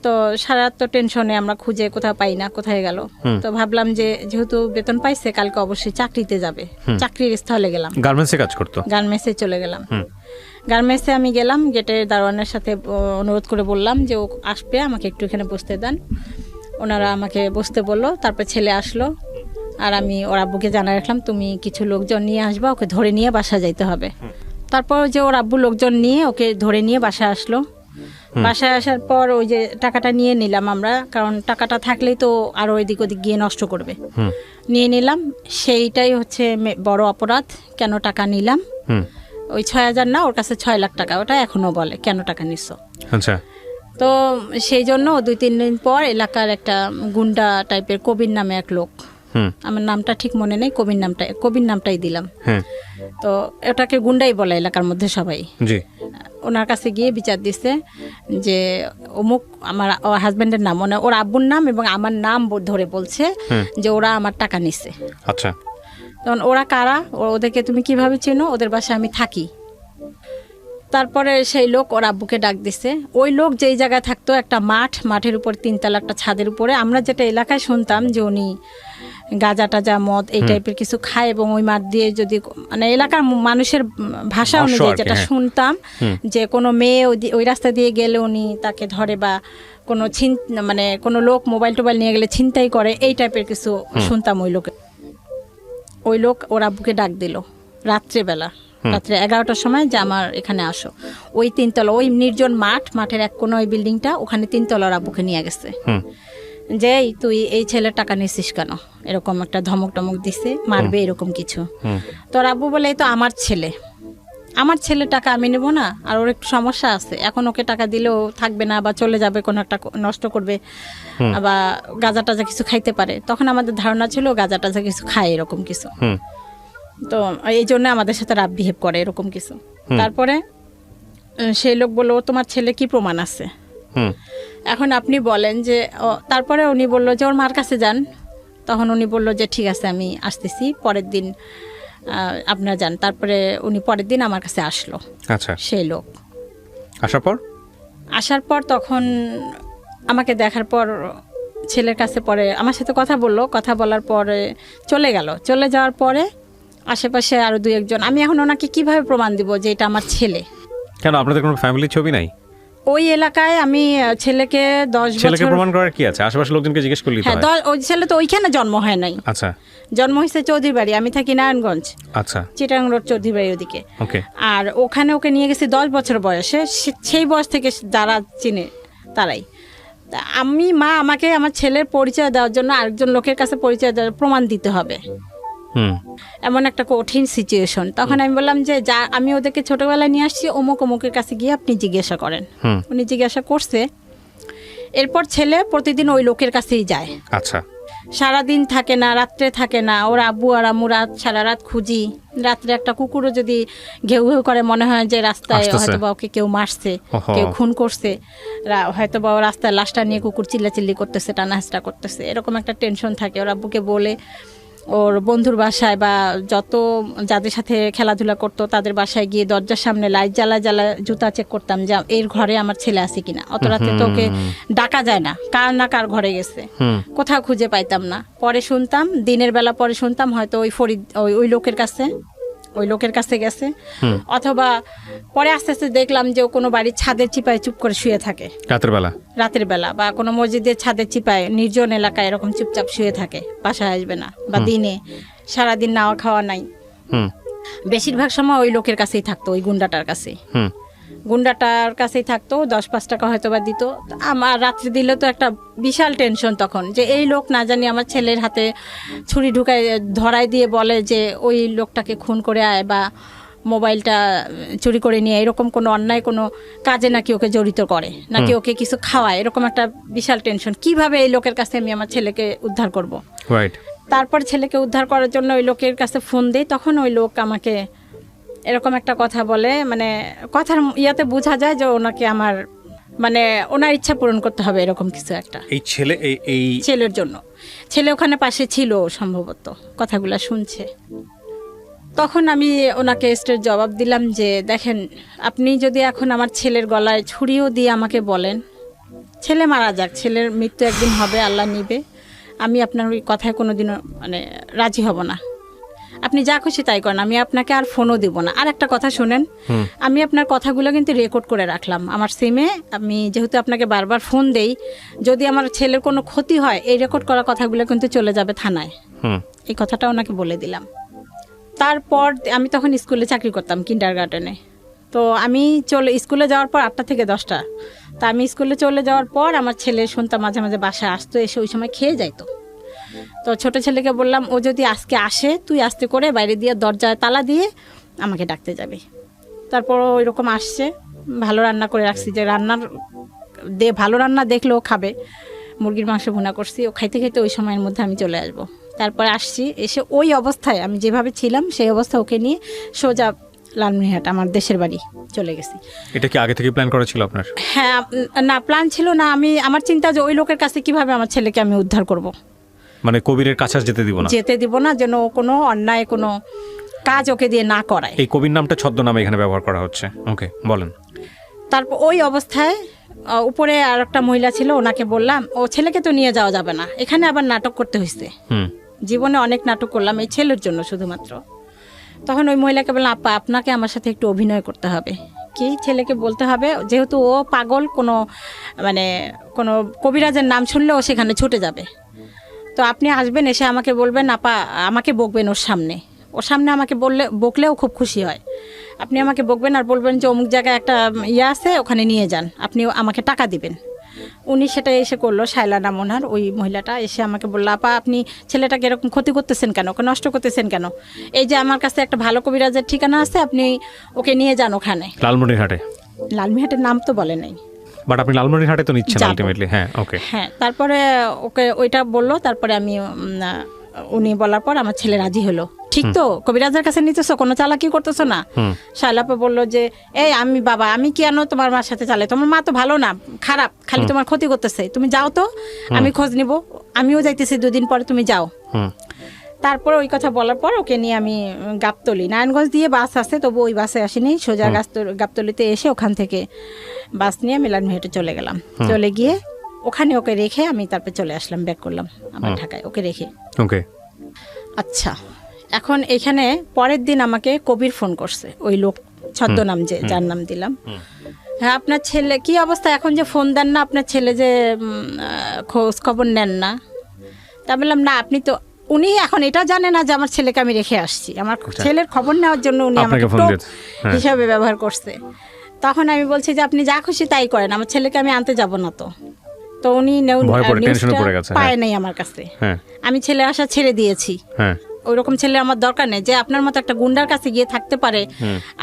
A: তো সারা রাত তো টেনশনে, আমরা খুঁজে কোথাও পাই না, কোথায় গেল। তো ভাবলাম যে যেহেতু বেতন পাইছে, কালকে অবশ্যই চাকরিতে যাবে। চাকরির স্থলে গেলাম,
B: গার্মেন্টসে কাজ করতো,
A: গার্মেন্টসে চলে গেলাম। গার্মেন্টসে আমি গেলাম, গেটের দারোয়ানের সাথে অনুরোধ করে বললাম যে ও আসবে, আমাকে একটু এখানে বসতে দেন। ওনারা আমাকে বসতে বললো। তারপর ছেলে আসলো, আর আমি ওর আব্বুকে জানা রাখলাম, তুমি কিছু লোকজন নিয়ে আসবা, ওকে ধরে নিয়ে বাসা যাইতে হবে। তারপর যে ওর আব্বু লোকজন নিয়ে ওকে ধরে নিয়ে বাসায় আসলো। বাসায় আসার পর ওই যে টাকাটা নিয়ে নিলাম আমরা, কারণ টাকাটা থাকলেই তো আরো এদিক ওদিক গিয়ে নষ্ট করবে। নিয়ে নিলাম, সেইটাই হচ্ছে বড় অপরাধ। কেন টাকা নিলাম? ওই 6,000 না, ওর কাছে 6 লাখ টাকা, ওটা এখনো বলে কেন টাকা নিচ্ছ।
B: আচ্ছা।
A: তো সেই জন্য 2-3 দিন পর এলাকার একটা গুন্ডা টাইপের কবির নামে এক লোক, আমার নামটা ঠিক মনে নেই, কবির নামটাই দিলাম। তো ওটাকে গুন্ডাই বলে এলাকার মধ্যে সবাই। ওনার কাছে গিয়ে বিচার দিচ্ছে যে অমুক, আমার হাজবেন্ডের নাম, ওর আব্বুর নাম এবং আমার নাম ধরে বলছে যে ওরা আমার টাকা নিচ্ছে।
B: আচ্ছা।
A: তখন ওরা কারা, ওদেরকে তুমি কিভাবে চেনো? ওদের বাসায় আমি থাকি। তারপরে সেই লোক ওর আব্বুকে ডাক দিছে। ওই লোক যেই জায়গায় থাকতো, একটা মাঠের উপর 3 তলা একটা ছাদের উপরে, আমরা যেটা এলাকায় শুনতাম যে উনি গাঁজা টাজা মদ এই টাইপের কিছু খায়, এবং ওই মাঠ দিয়ে যদি মানে এলাকার মানুষের ভাষা অনুযায়ী যেটা শুনতাম যে কোনো মেয়ে ওই রাস্তা দিয়ে গেলে উনি তাকে ধরে, বা কোনো মানে কোনো লোক মোবাইল টোবাইল নিয়ে গেলে ছিনতাই করে, এই টাইপের কিছু শুনতাম। ওই লোক ওর আব্বুকে ডাক দিল রাত্রে 11টার সময় যে আমার এখানে আসো। ওই 3 তলা, ওই নির্জন মাঠের এক কোনো ওই বিল্ডিংটা, ওখানে 3 তলার আব্বুকে নিয়ে গেছে। যে তুই এই ছেলের টাকা নিছিস কেন, এরকম একটা ধমক টমক দিছে, মারবে এরকম কিছু। তোর আব্বু বলে, এই তো আমার ছেলে টাকা আমি নেবো না, আর ওর একটু সমস্যা আছে, এখন ওকে টাকা দিলেও থাকবে না, বা চলে যাবে, কোনো একটা নষ্ট করবে, বা গাঁজা টাজা কিছু খাইতে পারে। তখন আমাদের ধারণা ছিল গাঁজা টাজা কিছু খায়, এরকম কিছু। তো এই জন্য আমাদের সাথে রাফ বিহেভ করে, এরকম কিছু। তারপরে সেই লোক বললো, তোমার ছেলে কি প্রমাণ আছে? এখন আপনি বলেন যে, তারপরে উনি বললো যে ওর মার কাছে যান। তখন উনি বললো যে ঠিক আছে, আমি আসতেছি, পরের দিন আপনারা যান। তারপরে উনি পরের দিন আমার কাছে আসলো।
B: আচ্ছা।
A: সেই লোক আসার পর তখন আমাকে দেখার পর ছেলের কাছে পরে আমার সাথে কথা বললো। কথা বলার পরে চলে যাওয়ার পরে আশেপাশে আরো 2-1 জন, আমি এখন ওনাকে কিভাবে প্রমাণ দিব যে এটা আমার ছেলে?
B: কেন, আপনাদের কোনো ফ্যামিলির ছবি নাই
A: ওই এলাকায়? আমি ছেলেকে 10 বছর
B: প্রমাণ করার কি আছে? আশেপাশের লোকজনকে জিজ্ঞেস করলি?
A: হ্যাঁ, ওই ছেলে তো ওইখানে জন্ম হয় নাই।
B: আচ্ছা।
A: জন্ম হয়েছে চৌধুরী বাড়ি, আমি থাকি নারায়ণগঞ্জ।
B: আচ্ছা।
A: চিটাগাং রোড চৌধুরী বাড়ি ওদিকে।
B: ওকে।
A: আর ওখানে ওকে নিয়ে গেছি 10 বছর বয়সে। সেই বয়স থেকে যারা চিনে তারাই। আমি আমাকে আমার ছেলের পরিচয় দেওয়ার জন্য আরেকজন লোকের কাছে পরিচয় দেওয়ার প্রমাণ দিতে হবে, এমন একটা কঠিন সিচুয়েশন। তখন আমি বললাম যে আমি ওদেরকে ছোটবেলায় নিয়ে আসছি, অমুকের কাছে গিয়ে আপনি জিজ্ঞাসা করেন। উনি জিজ্ঞাসা করছে। এরপর ছেলে প্রতিদিন ওই লোকের কাছেই যায়।
B: আচ্ছা।
A: সারাদিন থাকে না, রাত্রে থাকে না। ওর আব্বু আর আম্মু সারা রাত খুঁজি। রাত্রে একটা কুকুরও যদি ঘেউ ঘেউ করে, মনে হয় যে রাস্তায় হয়তো বা ওকে কেউ মারছে, কেউ খুন করছে, হয়তো বা রাস্তায় লাশটা নিয়ে কুকুর চিল্লাচিল্লি করতেছে, টানাহাসটা করতেছে, এরকম একটা টেনশন থাকে। ওর আব্বুকে বলে ওর বন্ধুর বাসায় বা যত যাদের সাথে খেলাধুলা করতো তাদের বাসায় গিয়ে দরজার সামনে লাইট জ্বালা জুতা চেক করতাম যে এর ঘরে আমার ছেলে আছে কিনা। অত রাতে তো ওকে ডাকা যায় না, কার না কার ঘরে গেছে, কোথাও খুঁজে পাইতাম না। পরে শুনতাম, দিনের বেলা পরে শুনতাম হয়তো ওই লোকের কাছে গেছে, অথবা পরে আস্তে আস্তে দেখলাম যে ও কোনো বাড়ির ছাদের চিপায় চুপ করে শুয়ে থাকে রাতের বেলা, বা কোনো মসজিদের ছাদের চিপায় নির্জন এলাকায় এরকম চুপচাপ শুয়ে থাকে, বাসায় আসবে না, বা দিনে সারাদিন নাওয়া খাওয়া নাই। বেশিরভাগ সময় ওই লোকের কাছেই থাকতো, ওই গুন্ডাটার কাছেই থাকতো। 10-5 টাকা হয়তো বা দিত। আমার রাত্রে দিলে তো একটা বিশাল টেনশন তখন, যে এই লোক না জানি আমার ছেলের হাতে ছুরি ঢুকায় ধরাই দিয়ে বলে যে ওই লোকটাকে খুন করে আয়, বা মোবাইলটা চুরি করে নিয়ে, এরকম কোনো অন্যায় কোনো কাজে নাকি ওকে জড়িত করে, নাকি ওকে কিছু খাওয়ায়, এরকম একটা বিশাল টেনশন। কিভাবে এই লোকের কাছে আমি আমার ছেলেকে উদ্ধার করব। তারপর ছেলেকে উদ্ধার করার জন্য ওই লোকের কাছে ফোন দেই। তখন ওই লোক আমাকে এরকম একটা কথা বলে, মানে কথার ইয়াতে বোঝা যায় যে ওনাকে আমার মানে ওনার ইচ্ছা পূরণ করতে হবে, এরকম কিছু একটা। এই ছেলের জন্য ছেলে ওখানে পাশে ছিল সম্ভবত, কথাগুলা শুনছে। তখন আমি ওনাকে স্ট্রেট জবাব দিলাম যে দেখেন, আপনি যদি এখন আমার ছেলের গলায় ছুরিও দিয়ে আমাকে বলেন ছেলে মারা যাক, ছেলের মৃত্যু একদিন হবে, আল্লাহ নিবে, আমি আপনার ওই কথায় কোনোদিনও মানে রাজি হব না। আপনি যা খুশি তাই করেন, আমি আপনাকে আর ফোনও দিব না। আর একটা কথা শুনেন, আমি আপনার কথাগুলো কিন্তু রেকর্ড করে রাখলাম আমার সিমে। আমি যেহেতু আপনাকে বারবার ফোন দেই, যদি আমার ছেলের কোনো ক্ষতি হয়, এই রেকর্ড করা কথাগুলো কিন্তু চলে যাবে থানায়। এই কথাটা ওনাকে বলে দিলাম। তারপর আমি তখন স্কুলে চাকরি করতাম, কিন্ডারগার্টেনে। তো আমি স্কুলে যাওয়ার পর 8টা থেকে 10টা, তা আমি স্কুলে চলে যাওয়ার পর আমার ছেলে শুনতাম মাঝে মাঝে বাসায় আসতো, এসে ওই সময় খেয়ে যাইতো। তো ছোট ছেলেকে বললাম, ও যদি আজকে আসে তুই আস্তে করে বাইরে দিয়ে দরজায় তালা দিয়ে আমাকে ডাকতে যাবি। তারপর ওই রকম আসছে, ভালো রান্না করে রাখছি, যে ভালো রান্না দেখলেও খাবে। মুরগির মাংস ভুনা করছি, ও খাইতে খাইতে ওই সময়ের মধ্যে আমি চলে আসবো। তারপরে আসছি, এসে ওই অবস্থায় আমি যেভাবে ছিলাম সেই অবস্থা ওকে নিয়ে সোজা লালমনিরহাট আমার দেশের বাড়ি চলে গেছি।
B: এটা কি আগে থেকে প্ল্যান করা ছিল আপনার?
A: হ্যাঁ, না প্ল্যান ছিল না। আমার চিন্তা যে ওই লোকের কাছে কিভাবে আমার ছেলেকে আমি উদ্ধার করব,
B: মানে কবিরের কাছে যেতে দিব না,
A: যেন কোনো অন্যায় কোনো কাজ ওকে দিয়ে না করায়।
B: এই কবির নামটা ছদ্মনামে এখানে ব্যবহার করা হচ্ছে। ওকে, বলেন।
A: তারপর ওই অবস্থায় উপরে আর একটা মহিলা ছিল, ওনাকে বললাম ও ছেলেকে তো নিয়ে যাওয়া যাবে না, এখানে আবার নাটক করতে হয়েছে। জীবনে অনেক নাটক করলাম এই ছেলের জন্য শুধুমাত্র। তখন ওই মহিলাকে বললাম, আপা আপনাকে আমার সাথে একটু অভিনয় করতে হবে। কি ছেলেকে বলতে হবে, যেহেতু ও পাগল, কোনো কবিরাজের নাম শুনলে ও সেখানে ছুটে যাবে। তো আপনি আসবেন, এসে আমাকে বলবেন, আপা আমাকে বকবেন ওর সামনে আমাকে বকলেও খুব খুশি হয়। আপনি আমাকে বকবেন আর বলবেন যে অমুক জায়গায় একটা ইয়ে আছে, ওখানে নিয়ে যান, আপনি আমাকে টাকা দিবেন। উনি সেটা এসে করলো, শায়লা নাম ওনার, ওই মহিলাটা এসে আমাকে বললো, আপা আপনি ছেলেটাকে এরকম ক্ষতি করতেছেন কেন, ওকে নষ্ট করতেছেন কেন? এই যে আমার কাছে একটা ভালো কবিরাজের ঠিকানা আছে, আপনি ওকে নিয়ে যান ওখানে। লালমনিরহাটের নাম তো বলে নাই,
B: বাট আপনি লালমনিরহাটে তো নিচ্ছেন আলটিমেটলি। হ্যাঁ, ওকে।
A: হ্যাঁ, তারপরে ওকে ওইটা বললো। তারপরে উনি বলার পর আমার ছেলে রাজি হলো। ঠিক তো, কবিরাজের কাছে নিতেছো, কোনো চালাকি করতেছো না। শায়লাপা বললো যে আমি কেন তোমার মার সাথে চালাই, তোমার মা তো ভালো না, খারাপ, খালি তোমার ক্ষতি করতেছে, তুমি যাও তো, আমি খোঁজ নিব, আমিও যাইতেছি 2 দিন পরে, তুমি যাও। তারপর ওই কথা বলার পর ওকে নিয়ে আমি গাবতলী, নারায়ণগঞ্জ দিয়ে বাস আছে, তবু ওই বাসে আসিনি, সোজা গাবতলীতে এসে ওখান থেকে বাস নিয়ে লালমনিরহাটে চলে গেলাম। চলে গিয়ে ওখানে ওকে রেখে আমি তারপর চলে আসলাম, ব্যাক করলাম আমার ঢাকায় ওকে রেখে।
B: ওকে,
A: আচ্ছা, এখন এখানে পরের দিন আমাকে কবির ফোন করছে, ওই লোক ছদ্মনাম যার নাম দিলাম। হ্যাঁ, আপনার ছেলে কি অবস্থা, এখন যে ফোন দেন না, আপনার ছেলে যে খোঁজ খবর নেন না। তা বললাম, না আপনি তো, উনি এখন এটা জানে না যে আমার ছেলেকে আমি রেখে আসছি, আমার ছেলের খবর নেওয়ার জন্য উনি আমাকে হিসাবে ব্যবহার করছে। তখন আমি বলছি যে আপনি যা খুশি তাই করেন, আমার ছেলেকে আমি আনতে যাব না। তো উনি পায় নাই আমার কাছে, আমি ছেলে আসা ছেড়ে দিয়েছি। ওই রকম ছেলে আমার দরকার নেই, যে আপনার মতো একটা গুন্ডার কাছে গিয়ে থাকতে পারে,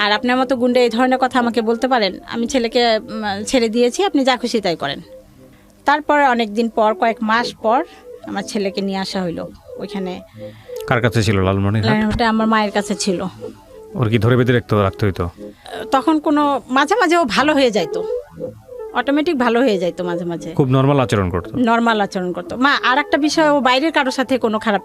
A: আর আপনার মতো গুন্ডা এই ধরনের কথা আমাকে বলতে পারেন। আমি ছেলেকে ছেড়ে দিয়েছি, আপনি যা খুশি তাই করেন। তারপরে অনেক দিন পর, কয়েক মাস পর আমার ছেলেকে নিয়ে আসা হইলো ওইখানে।
B: কার কাছে ছিল? লালমনিরহাটে
A: আমার মায়ের কাছে ছিল।
B: ওর কি ধরে বেঁধে রাখতে হইতো?
A: তখন কোনো মাঝে মাঝে ও ভালো হয়ে যাইতো, অটোমেটিক ভালো হয়ে যাইতো মাঝে মাঝে,
B: খুব নরমাল আচরণ করতো।
A: নরমাল আচরণ করতো। মা আর একটা বিষয়, ও বাইরের কারোর সাথে কোনো খারাপ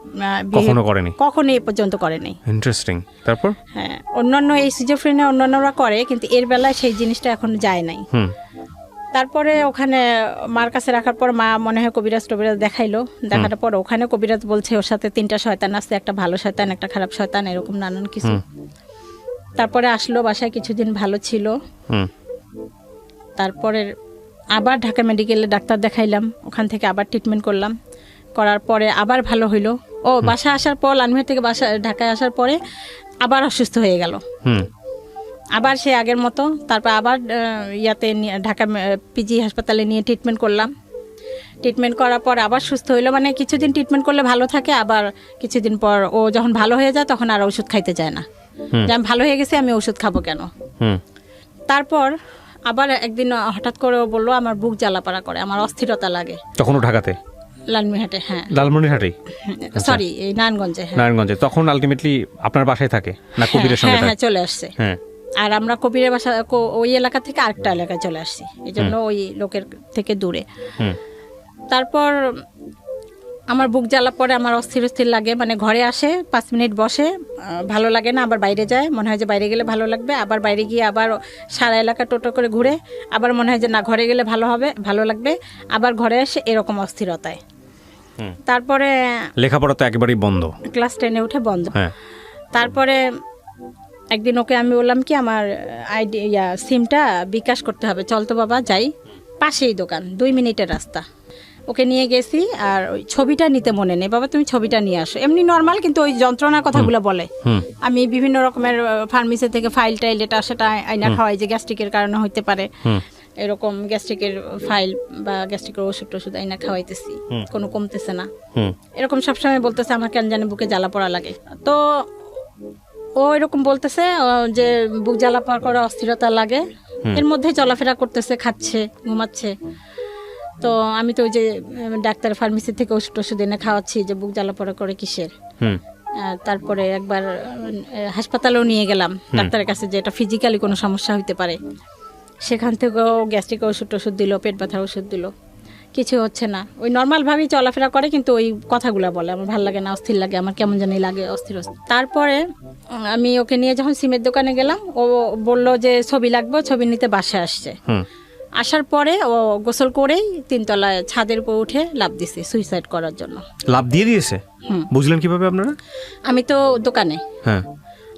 B: কখনো করেনি,
A: কখনো এই পর্যন্ত করেনি।
B: ইন্টারেস্টিং। তারপর
A: হ্যাঁ, অন্যান্য এই সিজোফ্রেনিয়া অন্যান্যরা করে, কিন্তু এর বেলায় সেই জিনিসটা এখন যায় নাই। তারপরে ওখানে মার কাছে রাখার পর মা মনে হয় কবিরাজ টবিরাজ দেখাইলো, দেখার পর ওখানে কবিরাজ বলছে ওর সাথে 3টা শয়তান আছে, একটা ভালো শয়তান, একটা খারাপ শয়তান, এরকম নানান কিছু। তারপরে আসলো বাসায়, কিছুদিন ভালো ছিল। তারপরে আবার ঢাকা মেডিকেলে ডাক্তার দেখাইলাম, ওখান থেকে আবার ট্রিটমেন্ট করলাম, করার পরে আবার ভালো হইলো। ও বাসায় আসার পর, লালমিয়া থেকে ঢাকায় আসার পরে আবার অসুস্থ হয়ে গেল, আবার সে আগের মতো। তারপর আবার ইয়াতে ঢাকা পিজি হাসপাতালে নিয়ে ট্রিটমেন্ট করলাম। ট্রিটমেন্ট করার পর আবার সুস্থ হইলো, মানে কিছুদিন ট্রিটমেন্ট করলে ভালো থাকে, আবার কিছুদিন পর ও যখন ভালো হয়ে যায় তখন আর ওষুধ খাইতে চায় না, যে আমি ভালো হয়ে গেছি, আমি ওষুধ খাবো কেন। তারপর আবার একদিন হঠাৎ করে ও বললো আমার বুক জ্বালাপাড়া করে, আমার অস্থিরতা লাগে।
B: তখনও ঢাকাতে?
A: লালমিনহাটে। হ্যাঁ,
B: লালমনিরহাটেই,
A: সরি এই নারায়ণগঞ্জে।
B: নারায়ণগঞ্জে। তখন আলটিমেটলি আপনার বাসায় থাকে না কবিরের সঙ্গে?
A: হ্যাঁ, চলে আসছে। হ্যাঁ, আর আমরা কবিরের বাসা ওই এলাকা থেকে আরেকটা এলাকায় চলে আসছি, এই জন্য ওই লোকের থেকে দূরে। তারপর আমার বুক জ্বালা পরে, আমার অস্থির অস্থির লাগে, মানে ঘরে আসে 5 মিনিট বসে, ভালো লাগে না, আবার বাইরে যায়, মনে হয় যে বাইরে গেলে ভালো লাগবে, আবার বাইরে গিয়ে আবার সারা এলাকা টোটো করে ঘুরে, আবার মনে হয় যে না ঘরে গেলে ভালো হবে, ভালো লাগবে, আবার ঘরে আসে, এরকম অস্থিরতায়। তারপরে
B: লেখাপড়া তো একেবারেই বন্ধ,
A: ক্লাস 10-এ উঠে বন্ধ। তারপরে একদিন ওকে আমি বললাম কি আমার সিমটা বিকাশ করতে হবে, চল তো বাবা যাই, পাশেই দোকান, 2 মিনিটের রাস্তা। ওকে নিয়ে গেছি, আর ওই ছবিটা নিতে মনে নেই, বাবা তুমি ছবিটা নিয়ে আসো, এমনি নর্মাল, কিন্তু ওই যন্ত্রণার কথাগুলো বলে। আমি বিভিন্ন রকমের ফার্মেসি থেকে ফাইল টাইল এটা সেটা আইনা খাওয়াই, যে গ্যাস্ট্রিকের কারণে হইতে পারে, এরকম গ্যাস্ট্রিকের ফাইল বা গ্যাস্ট্রিকের ওষুধ টষুধ আইনা খাওয়াইতেছি, কোনো কমতেছে না, এরকম সবসময় বলতেছে আমার কেন জানি বুকে জ্বালা পড়া লাগে। তো ও এরকম বলতেছে যে বুক জ্বালা পড়া করে অস্থিরতা লাগে, এর মধ্যে চলাফেরা করতেছে, খাচ্ছে, ঘুমাচ্ছে। তো আমি তো ওই যে ডাক্তার ফার্মেসি থেকে ওষুধ টষুধ এনে খাওয়াচ্ছি, যে বুক জ্বালা পড়া করে কিসের। তারপরে একবার হাসপাতালেও নিয়ে গেলাম ডাক্তারের কাছে, যে এটা ফিজিক্যালি কোনো সমস্যা হইতে পারে। সেখান থেকেও গ্যাস্ট্রিক ওষুধ টষুধ দিল, পেট ব্যথার ওষুধ দিল, কিছু হচ্ছে না। ওই নর্মালভাবেই চলাফেরা করে, কিন্তু ওই কথাগুলো বলে আমার ভালো লাগে না, অস্থির লাগে, আমার কেমন জানি লাগে, অস্থির অস্থির। তারপরে আমি ওকে নিয়ে যখন সিমের দোকানে গেলাম, ও বলল যে ছবি লাগবে, ছবি নিতে বাসায় আসছে। আসার পরে ও গোসল করেই 3 তলায় ছাদের উপর উঠে লাফ দিছে সুইসাইড করার জন্য।
B: লাফ দিয়ে দিয়েছে? বুঝলেন কিভাবে আপনারা? আমি
A: তো দোকানে,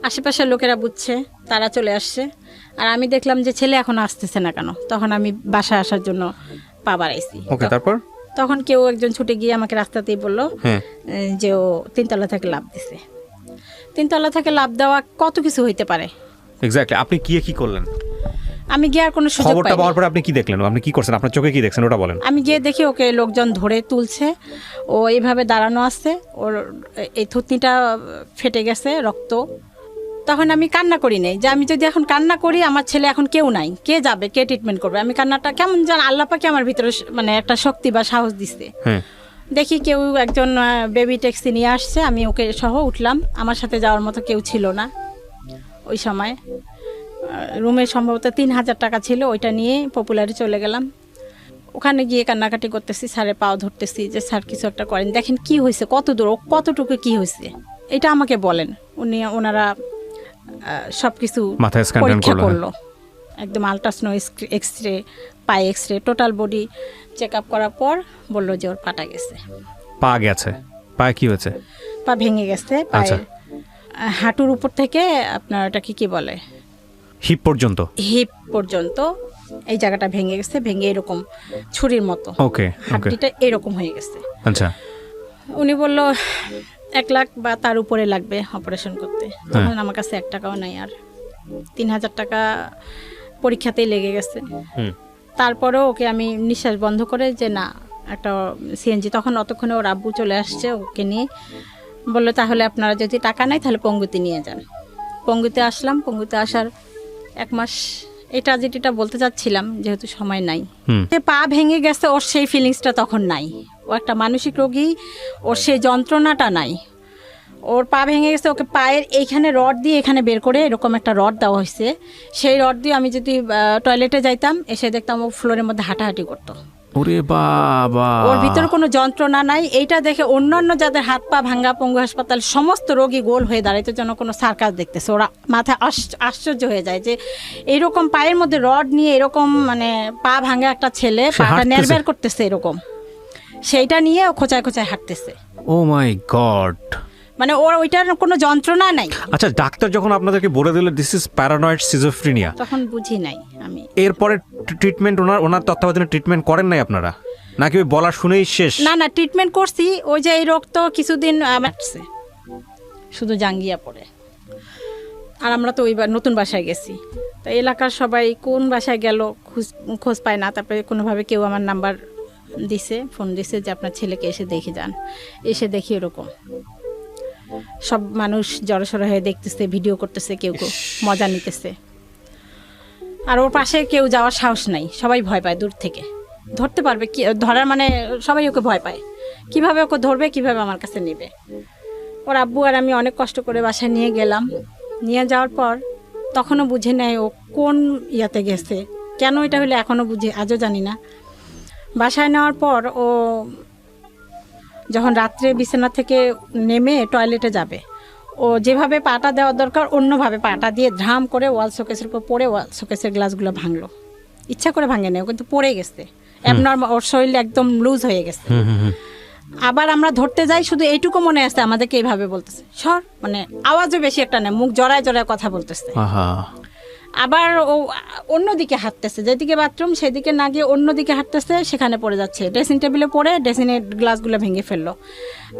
A: আশেপাশের লোকেরা বুঝছে, তারা চলে আসছে, আর আমি দেখলাম যে ছেলে এখন আসতেছে না কেন, তখন আমি বাসায় আসার জন্য পা বাড়াইছি। তখন কেউ একজন ছুটে গিয়ে আমাকে রাস্তাতেই বলল যে ও 3 তলা থেকে লাফ দিছে। 3 তলা থেকে লাফ দেওয়া কত কিছু হইতে পারে।
B: এক্স্যাক্টলি। আপনি কি করলেন?
A: আমি গিয়ে আর কোনো সুযোগ পাইনি।
B: খবরটা পাওয়ার পরে আপনি কি দেখলেন? আপনি কি করছেন? আপনার চোখে কি দেখছেন ওটা বলেন।
A: আমি গিয়ে দেখি ওকে লোকজন ধরে তুলছে, ও এইভাবে দাঁড়ানো আছে, ওর এই থুতনিটা ফেটে গেছে, রক্ত। তখন আমি কান্না করি নাই, যে আমি যদি এখন কান্না করি আমার ছেলে এখন কেউ নাই, কে যাবে, কে ট্রিটমেন্ট করবে। আমি কান্নাটা কেমন যেন আল্লাহ পাকে আমার ভিতরে মানে একটা শক্তি বা সাহস দিচ্ছে। দেখি কেউ একজন বেবি ট্যাক্সি নিয়ে আসছে, আমি ওকে সহ উঠলাম। আমার সাথে যাওয়ার মতো কেউ ছিল না ওই সময়। রুমে সম্ভবত 3000 টাকা ছিল, ওইটা নিয়ে পপুলারে চলে গেলাম। ওখানে গিয়ে কান্নাকাটি করতেছি, স্যারের পাও ধরতেছি যে স্যার কিছু একটা করেন, দেখেন কি হয়েছে, কত দূর, কতটুকু কি হয়েছে এটা আমাকে বলেন। ওনারা সব কিছু পরীক্ষা করলো, একদম আল্ট্রাসাউন্ড, এক্সরে, পায়ে x ray, total body check up করার পর বললো যে ওর পাটা গেছে।
B: পা গেছে? পায়ে কি হয়েছে?
A: পা ভেঙে গেছে, পায়ে হাঁটুর উপর থেকে আপনার ওটাকে কি বলে,
B: হিপ পর্যন্ত
A: এই জায়গাটা ভেঙে গেছে, ভেঙে এরকম ছুরির মতো হাড্ডিটা এরকম হয়ে গেছে।
B: আচ্ছা।
A: উনি বলল 1 লাখ বা তার উপরে লাগবে অপারেশন করতে। তখন আমার কাছে 1 টাকাও নাই, আর 3000 টাকা পরীক্ষাতেই লেগে গেছে। তারপরেও ওকে আমি নিঃশ্বাস বন্ধ করে যে না একটা সিএনজি, তখন অতক্ষণে ওর আব্বু চলে আসছে, ওকে নিয়ে বললো তাহলে আপনারা যদি টাকা নাই তাহলে পঙ্গুতে নিয়ে যান। পঙ্গুতে আসলাম। পঙ্গুতে আসার 1 মাস এই ট্র্যাজেডিটা বলতে চাচ্ছিলাম, যেহেতু সময় নাই। পা ভেঙে গেছে, ওর সেই ফিলিংসটা তখন নাই। ও একটা মানসিক রোগী, ওর সেই যন্ত্রণাটা নাই। ওর পা ভেঙে গেছে, ওকে পায়ের এইখানে রড দিয়ে এখানে বের করে এরকম একটা রড দেওয়া হয়েছে। সেই রড দিয়ে আমি যদি টয়লেটে যাইতাম, এসে দেখতাম ও ফ্লোরের মধ্যে হাঁটাহাঁটি করতো।
B: ওরে বাবা,
A: ওর ভিতরে কোনো যন্ত্রণা নাই। এইটা দেখে অন্যান্য যাদের হাত পা ভাঙ্গা পঙ্গু হাসপাতাল সমস্ত রোগী গোল হয়ে দাঁড়াইতে যেন কোনো সার্কাস দেখতেছে। ওরা মাথায় আশ্চর্য হয়ে যায় যে এরকম পায়ের মধ্যে রড নিয়ে এরকম মানে পা ভাঙ্গা একটা ছেলে পাটা নেড়বের করতেছে এরকম, সেইটা নিয়ে ও খোঁচায় খোঁচায় হাঁটতেছে।
B: ও মাই গড,
A: মানে ওর ওইটার কোনো যন্ত্রণা নাই।
B: আচ্ছা, ডাক্তার যখন আপনাদেরকে বলে দিল দিস ইজ প্যারানয়েড সিজোফ্রেনিয়া,
A: তখন বুঝি নাই আমি।
B: এরপরে ট্রিটমেন্ট ওনার তত্ত্বাবধানে ট্রিটমেন্ট করেন নাই আপনারা, নাকি ওই বলা শুনেই শেষ?
A: না না, ট্রিটমেন্ট করছি। ওই যে এই রোগ তো কিছুদিন আসছে, শুধু জাঙ্গিয়া পড়ে। আর আমরা তো ওইবার নতুন বাসায় গেছি, তো এলাকার সবাই কোন বাসায় গেল খোঁজ পায় না। তারপরে কোনোভাবে কেউ আমার নাম্বার দিছে, ফোন দিছে যে আপনার ছেলেকে এসে দেখে যান। এসে দেখি এরকম সব মানুষ জড়সড় হয়ে দেখতেছে, ভিডিও করতেছে, কেউ কেউ মজা নিতেছে। আর ওর পাশে কেউ যাওয়ার সাহস নাই, সবাই ভয় পায় দূর থেকে। ধরতে পারবে কি, ধরার মানে সবাই ওকে ভয় পায়, কিভাবে ওকে ধরবে, কিভাবে আমার কাছে নেবে। ওর আব্বু আর আমি অনেক কষ্ট করে বাসায় নিয়ে গেলাম। নিয়ে যাওয়ার পর তখনও বুঝে নেয় ও কোন ইয়াতে গেছে, কেন এটা হলে এখনও বুঝি, আজও জানি না। বাসায় নেওয়ার পর ও যখন রাত্রে বিছানা থেকে নেমে টয়লেটে যাবে, ও যেভাবে পাটা দেওয়ার দরকার অন্যভাবে পাটা দিয়ে ধাম করে ওয়াল শোকেসের উপর পড়ে ওয়াল শোকেসের গ্লাসগুলো ভাঙলো। ইচ্ছা করে ভাঙে নেই, ও কিন্তু পড়ে গেছে। অ্যাবনর্মাল, ওর শরীর একদম লুজ হয়ে গেছে। আবার আমরা ধরতে যাই, শুধু এইটুকু মনে আছে আমাদেরকে এইভাবে বলতেছে সর, মানে আওয়াজও বেশি একটা নেই, মুখ জড়ায় জড়ায় কথা বলতেছে। আবার ও অন্যদিকে হাঁটতেছে, যেদিকে বাথরুম সেদিকে না গিয়ে অন্যদিকে হাঁটতেছে, সেখানে পড়ে যাচ্ছে। ড্রেসিং টেবিলে পড়ে ড্রেসিংয়ের গ্লাসগুলো ভেঙে ফেললো।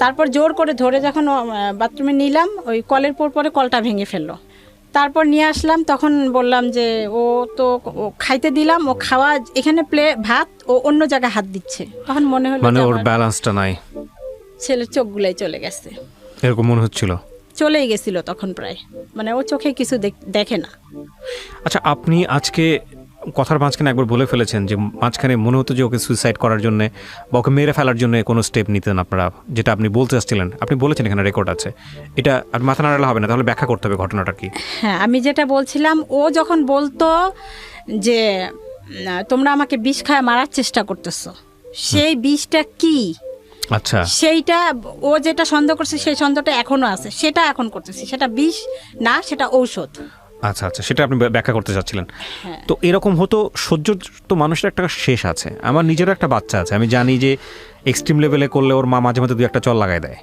A: তারপর জোর করে ধরে যখন বাথরুমে নিলাম, ওই কলের পরে কলটা ভেঙে ফেললো। তারপর নিয়ে আসলাম, তখন বললাম যে ও তো খাইতে দিলাম, ও খাওয়া এখানে ভাত, ও অন্য জায়গায় হাত দিচ্ছে। তখন মনে হলো
B: মানে ওর ব্যালেন্সটা নাই,
A: ছেলের চোখগুলাই চলে গেছে,
B: এরকম মনে হচ্ছিল।
A: চলেই গেছিল তখন প্রায়, মানে ও চোখে কিছু দেখে না।
B: আচ্ছা, আপনি আজকে কথার মাঝখানে একবার বলে ফেলেছেন যে মাঝখানে মনে হতো যে ওকে সুইসাইড করার জন্য বা ওকে মেরে ফেলার জন্য কোনো স্টেপ নিতেন আপনারা, যেটা আপনি বলতে আসছিলেন, আপনি বলেছেন, এখানে রেকর্ড আছে। এটা আর মাথা নাড়ালে হবে না, তাহলে ব্যাখ্যা করতে হবে ঘটনাটা কি।
A: হ্যাঁ, আমি যেটা বলছিলাম, ও যখন বলতো যে তোমরা আমাকে বিষ খায় মারার চেষ্টা করতেছো, সেই বিষটা কি,
B: আচ্ছা,
A: সেইটা ও যেটা সন্দেহ করছে সেই সন্দেহটা এখনো আছে, সেটা এখন করতেছি। সেটা বিষ না, সেটা ঔষধ।
B: আচ্ছা আচ্ছা, সেটা আপনি ব্যাখ্যা করতে চাচ্ছিলেন। তো এরকম হতো, সহ্য তো মানুষের একটা শেষ আছে। আমার নিজেরও একটা বাচ্চা আছে, আমি জানি যে এক্সট্রিম লেভেলে করলে ওর মা মাঝে মাঝে 2-1 চল লাগাই দেয়।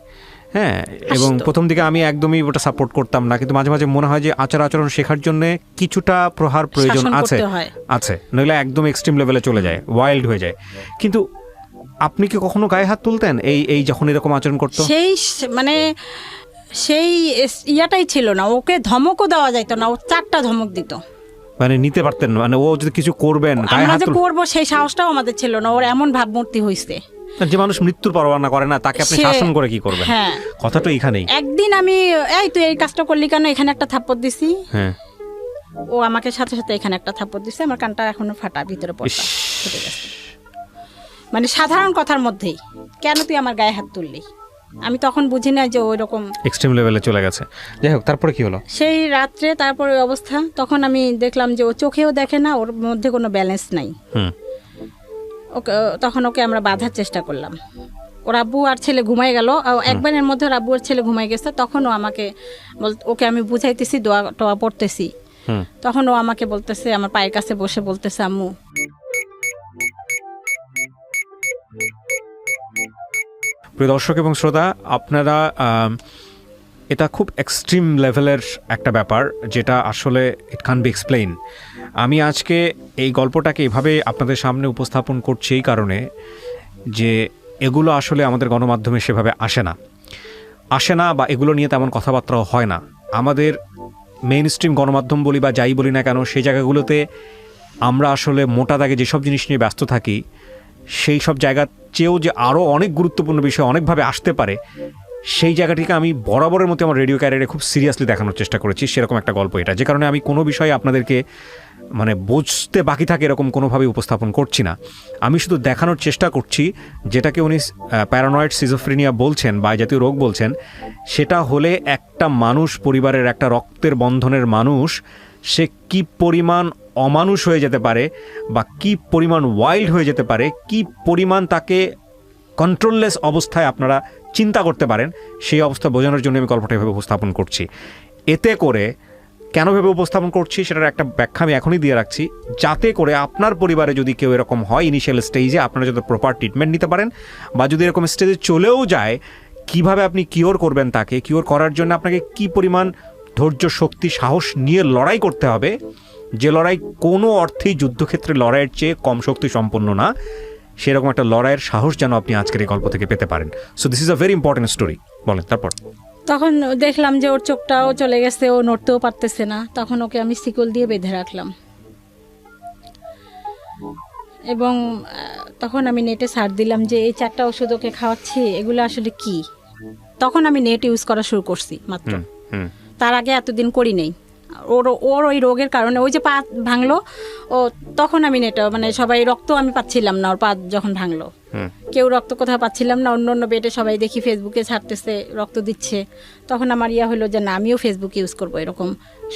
B: হ্যাঁ, এবং প্রথম দিকে আমি একদমই ওটা সাপোর্ট করতাম না, কিন্তু মাঝে মাঝে মনে হয় যে আচরণ শেখার জন্য কিছুটা প্রহার প্রয়োজন আছে, নইলে একদম এক্সট্রিম লেভেলে চলে যায়, ওয়াইল্ড হয়ে যায়। কিন্তু আপনি কি কখনো গায়ে হাত তুলতেন এই যখন এরকম আচরণ করতো?
A: সেই মানে সেই ইয়াটাই ছিল না, ওকে ধমকও দেওয়া যাইতো না, ও 4টা ধমক দিত।
B: মানে নিতে পারতেন, মানে ও যদি কিছু করবেন
A: আমরা যে করবো সেই সাহসটাও আমাদের ছিল না। ওর এমন ভাবমূর্তি হয়েছে,
B: যে মানুষ মৃত্যুর পরোয়া না করে না, তাকে আপনি শাসন করে কি করবেন?
A: হ্যাঁ,
B: কথাটা এখানেই।
A: একদিন আমি এই তুই এই কাজটা করলি কেন, এখানে একটা থাপ্পড় দিছি। হ্যাঁ, ও আমাকে সাথে সাথে এখানে একটা থাপ্পড় দিছে, আমার কানটা এখনো ফাটা, ভিতরে পড়া ফুটে গেছে। মানে সাধারণ কথার মধ্যেই কেন তুই আমার গায়ে হাত তুললি, আমি তখন বুঝি না যে ওই রকম
B: এক্সট্রিম লেভেলে চলে গেছে। যাই হোক, তারপরে কি হলো?
A: সেই রাত্রে তারপরে ওই অবস্থা, তখন আমি দেখলাম যে ও চোখেও দেখে না, ওর মধ্যে কোনো ব্যালেন্স নাই। ওকে তখন ওকে আমরা বাঁধার চেষ্টা করলাম। ওর আব্বু আর ছেলে ঘুমাই গেল, একবারের মধ্যে ওর আব্বু আর ছেলে ঘুমাই গেছে। তখন ও আমাকে ওকে আমি বুঝাইতেছি, দোয়া টোয়া পড়তেছি, তখন ও আমাকে বলতেছে, আমার পায়ের কাছে বসে বলতেছে, আম্মু।
B: প্রিয় দর্শক এবং শ্রোতা, আপনারা এটা খুব এক্সট্রিম লেভেলের একটা ব্যাপার, যেটা আসলে ইট ক্যান বি এক্সপ্লেইন। আমি আজকে এই গল্পটাকে এভাবে আপনাদের সামনে উপস্থাপন করছি এই কারণে যে এগুলো আসলে আমাদের গণমাধ্যমে সেভাবে আসে না বা এগুলো নিয়ে তেমন কথাবার্তাও হয় না। আমাদের মেইন স্ট্রিম গণমাধ্যম বলি বা যাই বলি না কেন, সেই জায়গাগুলোতে আমরা আসলে মোটা দাগে যেসব জিনিস নিয়ে ব্যস্ত থাকি, সেই সব জায়গার চেয়েও যে আরও অনেক গুরুত্বপূর্ণ বিষয় অনেকভাবে আসতে পারে, সেই জায়গাটিকে আমি বরাবরের মতো আমার রেডিও ক্যারিয়ারে খুব সিরিয়াসলি দেখানোর চেষ্টা করেছি। সেরকম একটা গল্প এটা, যে কারণে আমি কোনো বিষয়ে আপনাদেরকে মানে বুঝতে বাকি থাকে এরকম কোনোভাবেই উপস্থাপন করছি না। আমি শুধু দেখানোর চেষ্টা করছি যেটাকে উনি প্যারানয়েড সিজোফ্রেনিয়া বলছেন বা জাতীয় রোগ বলছেন, সেটা হলে একটা মানুষ, পরিবারের একটা রক্তের বন্ধনের মানুষ, সে কি পরিমাণ অমানুষ হয়ে যেতে পারে বা কি পরিমাণ ওয়াইল্ড হয়ে যেতে পারে, কি পরিমাণ তাকে কন্ট্রোললেস অবস্থায় আপনারা চিন্তা করতে পারেন, সেই অবস্থা বোঝানোর জন্য আমি গল্পটা এভাবে উপস্থাপন করছি। এতে করে কেন ভেবে উপস্থাপন করছি সেটার একটা ব্যাখ্যা আমি এখনই দিয়ে রাখছি, যাতে করে আপনার পরিবারে যদি কেউ এরকম হয় ইনিশিয়াল স্টেজে, আপনারা যাতে প্রপার ট্রিটমেন্ট নিতে পারেন, বা যদি এরকম স্টেজে চলেও যায়, কিভাবে আপনি কিওর করবেন, তাকে কিওর করার জন্য আপনাকে কি পরিমাণ ধৈর্য, শক্তি, সাহস নিয়ে লড়াই করতে হবে, যে লড়াই কোনো অর্থেই যুদ্ধক্ষেত্রে লড়াইয়ের চেয়ে কম শক্তি সম্পন্ন না, সেরকম একটা লড়াইয়ের সাহস যেন আপনি আজকের এই গল্প থেকে পেতে পারেন। So this is a very important story. বলেন তারপর।
A: তখন দেখলাম যে ওর চোখটাও চলে গেছে, ও নড়তেও পারতেছে না। তখন ওকে আমি শিকল দিয়ে বেঁধে রাখলাম এবং তখন আমি নেটে সার্চ দিলাম যে এই 4টা ওষুধ ওকে খাওয়াচ্ছি, এগুলো আসলে কি। তখন আমি নেট ইউজ করা শুরু করছি মাত্র, তার আগে এতদিন করি নেই। ওর ওই রোগের কারণে, ওই যে পা ভাঙলো, ও তখন আমি নেটা মানে সবাই রক্ত আমি পাচ্ছিলাম না, ওর পা যখন ভাঙলো কেউ রক্ত কোথাও পাচ্ছিলাম না। অন্য অন্য বেডে সবাই দেখি ফেসবুকে ছাড়তেছে রক্ত দিচ্ছে, তখন আমার হলো যে না, আমিও ফেসবুক ইউজ করবো, এরকম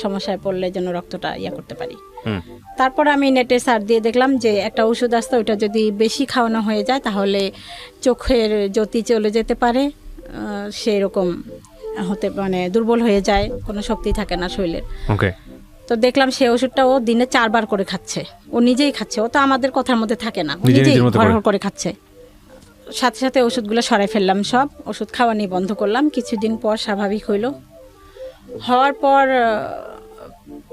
A: সমস্যায় পড়লে যেন রক্তটা করতে পারি। তারপর আমি নেটে সার্চ দিয়ে দেখলাম যে একটা ওষুধ আসছে, ওইটা যদি বেশি খাওয়ানো হয়ে যায় তাহলে চোখের জ্যোতি চলে যেতে পারে, সেরকম হতে মানে দুর্বল হয়ে যায়, কোনো শক্তি থাকে না শরীরের। তো দেখলাম সেই ওষুধটা ও দিনে 4 বার করে খাচ্ছে, ও নিজেই খাচ্ছে, ও তো আমাদের কথার মধ্যে থাকে না, ও নিজেই হড়হড় করে খাচ্ছে। সাথে সাথে ওষুধগুলো সরাই ফেললাম, সব ওষুধ খাওয়া নিয়ে বন্ধ করলাম। কিছুদিন পর স্বাভাবিক হওয়ার পর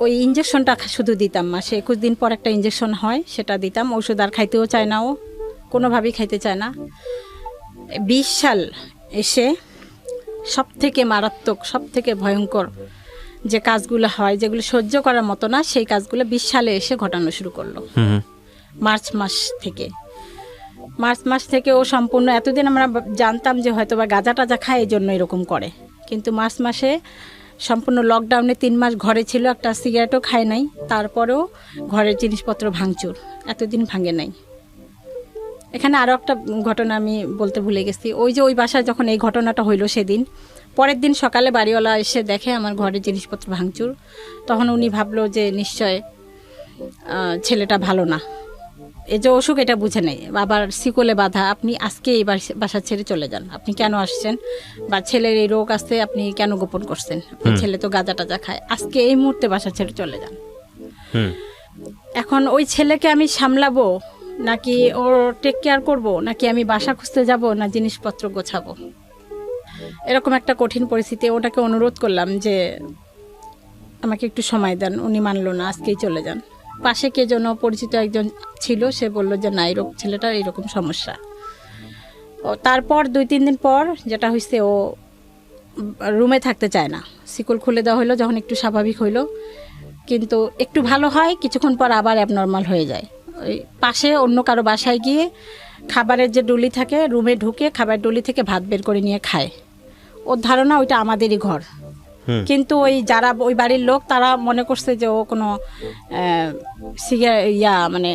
A: ওই ইঞ্জেকশনটা শুধু দিতাম, মাসে 21 দিন পর একটা ইঞ্জেকশন হয়, সেটা দিতাম। ওষুধ আর খাইতেও চায় না, ও কোনোভাবেই খাইতে চায় না। 20 সাল এসে সব থেকে মারাত্মক, সব থেকে ভয়ঙ্কর যে কাজগুলো হয়, যেগুলো সহ্য করার মতো না, সেই কাজগুলো 20 সালে এসে ঘটানো শুরু করলো। মার্চ মাস থেকে ও সম্পূর্ণ, এতদিন আমরা জানতাম যে হয়তো বা গাঁজা টাজা খায় এই জন্য এরকম করে, কিন্তু মার্চ মাসে সম্পূর্ণ লকডাউনে 3 মাস ঘরে ছিল, একটা সিগারেটও খায় নাই, তারপরেও ঘরের জিনিসপত্র ভাঙচুর, এতদিন ভাঙে নাই। এখানে আরও একটা ঘটনা আমি বলতে ভুলে গেছি। ওই যে ওই বাসায় যখন এই ঘটনাটা হইলো, সেদিন পরের দিন সকালে বাড়িওয়ালা এসে দেখে আমার ঘরের জিনিসপত্র ভাঙচুর। তখন উনি ভাবলো যে নিশ্চয় ছেলেটা ভালো না, এই যে অসুখ এটা বুঝে নেই, আবার শিকলে বাঁধা, আপনি আজকে এই বাসা ছেড়ে চলে যান, আপনি কেন আসছেন, বা ছেলের এই রোগ আসছে আপনি কেন গোপন করছেন, ছেলে তো গাঁজা টাজা খায়, আজকে এই মুহূর্তে বাসা ছেড়ে চলে যান। এখন ওই ছেলেকে আমি সামলাবো নাকি ওর টেক কেয়ার করবো, নাকি আমি বাসা খুঁজতে যাব, না জিনিসপত্র গোছাবো, এরকম একটা কঠিন পরিস্থিতি। ওটাকে অনুরোধ করলাম যে আমাকে একটু সময় দেন, উনি মানলো না, আজকেই চলে যান। পাশে কে যেন পরিচিত একজন ছিল, সে বললো যে না, এরকম ছেলেটার এরকম সমস্যা। ও তারপর 2-3 দিন পর যেটা হয়েছে, ও রুমে থাকতে চায় না, শিকল খুলে দেওয়া হলো, যখন একটু স্বাভাবিক হইলো, কিন্তু একটু ভালো হয়, কিছুক্ষণ পর আবার অ্যাবনর্মাল হয়ে যায়। ওই পাশে অন্য কারো বাসায় গিয়ে খাবারের যে ডুলি থাকে, রুমে ঢুকে খাবার ডুলি থেকে ভাত বের করে নিয়ে খায়। ওর ধারণা ওইটা আমাদেরই ঘর, কিন্তু ওই যারা ওই বাড়ির লোক তারা মনে করছে যে ও কোনো মানে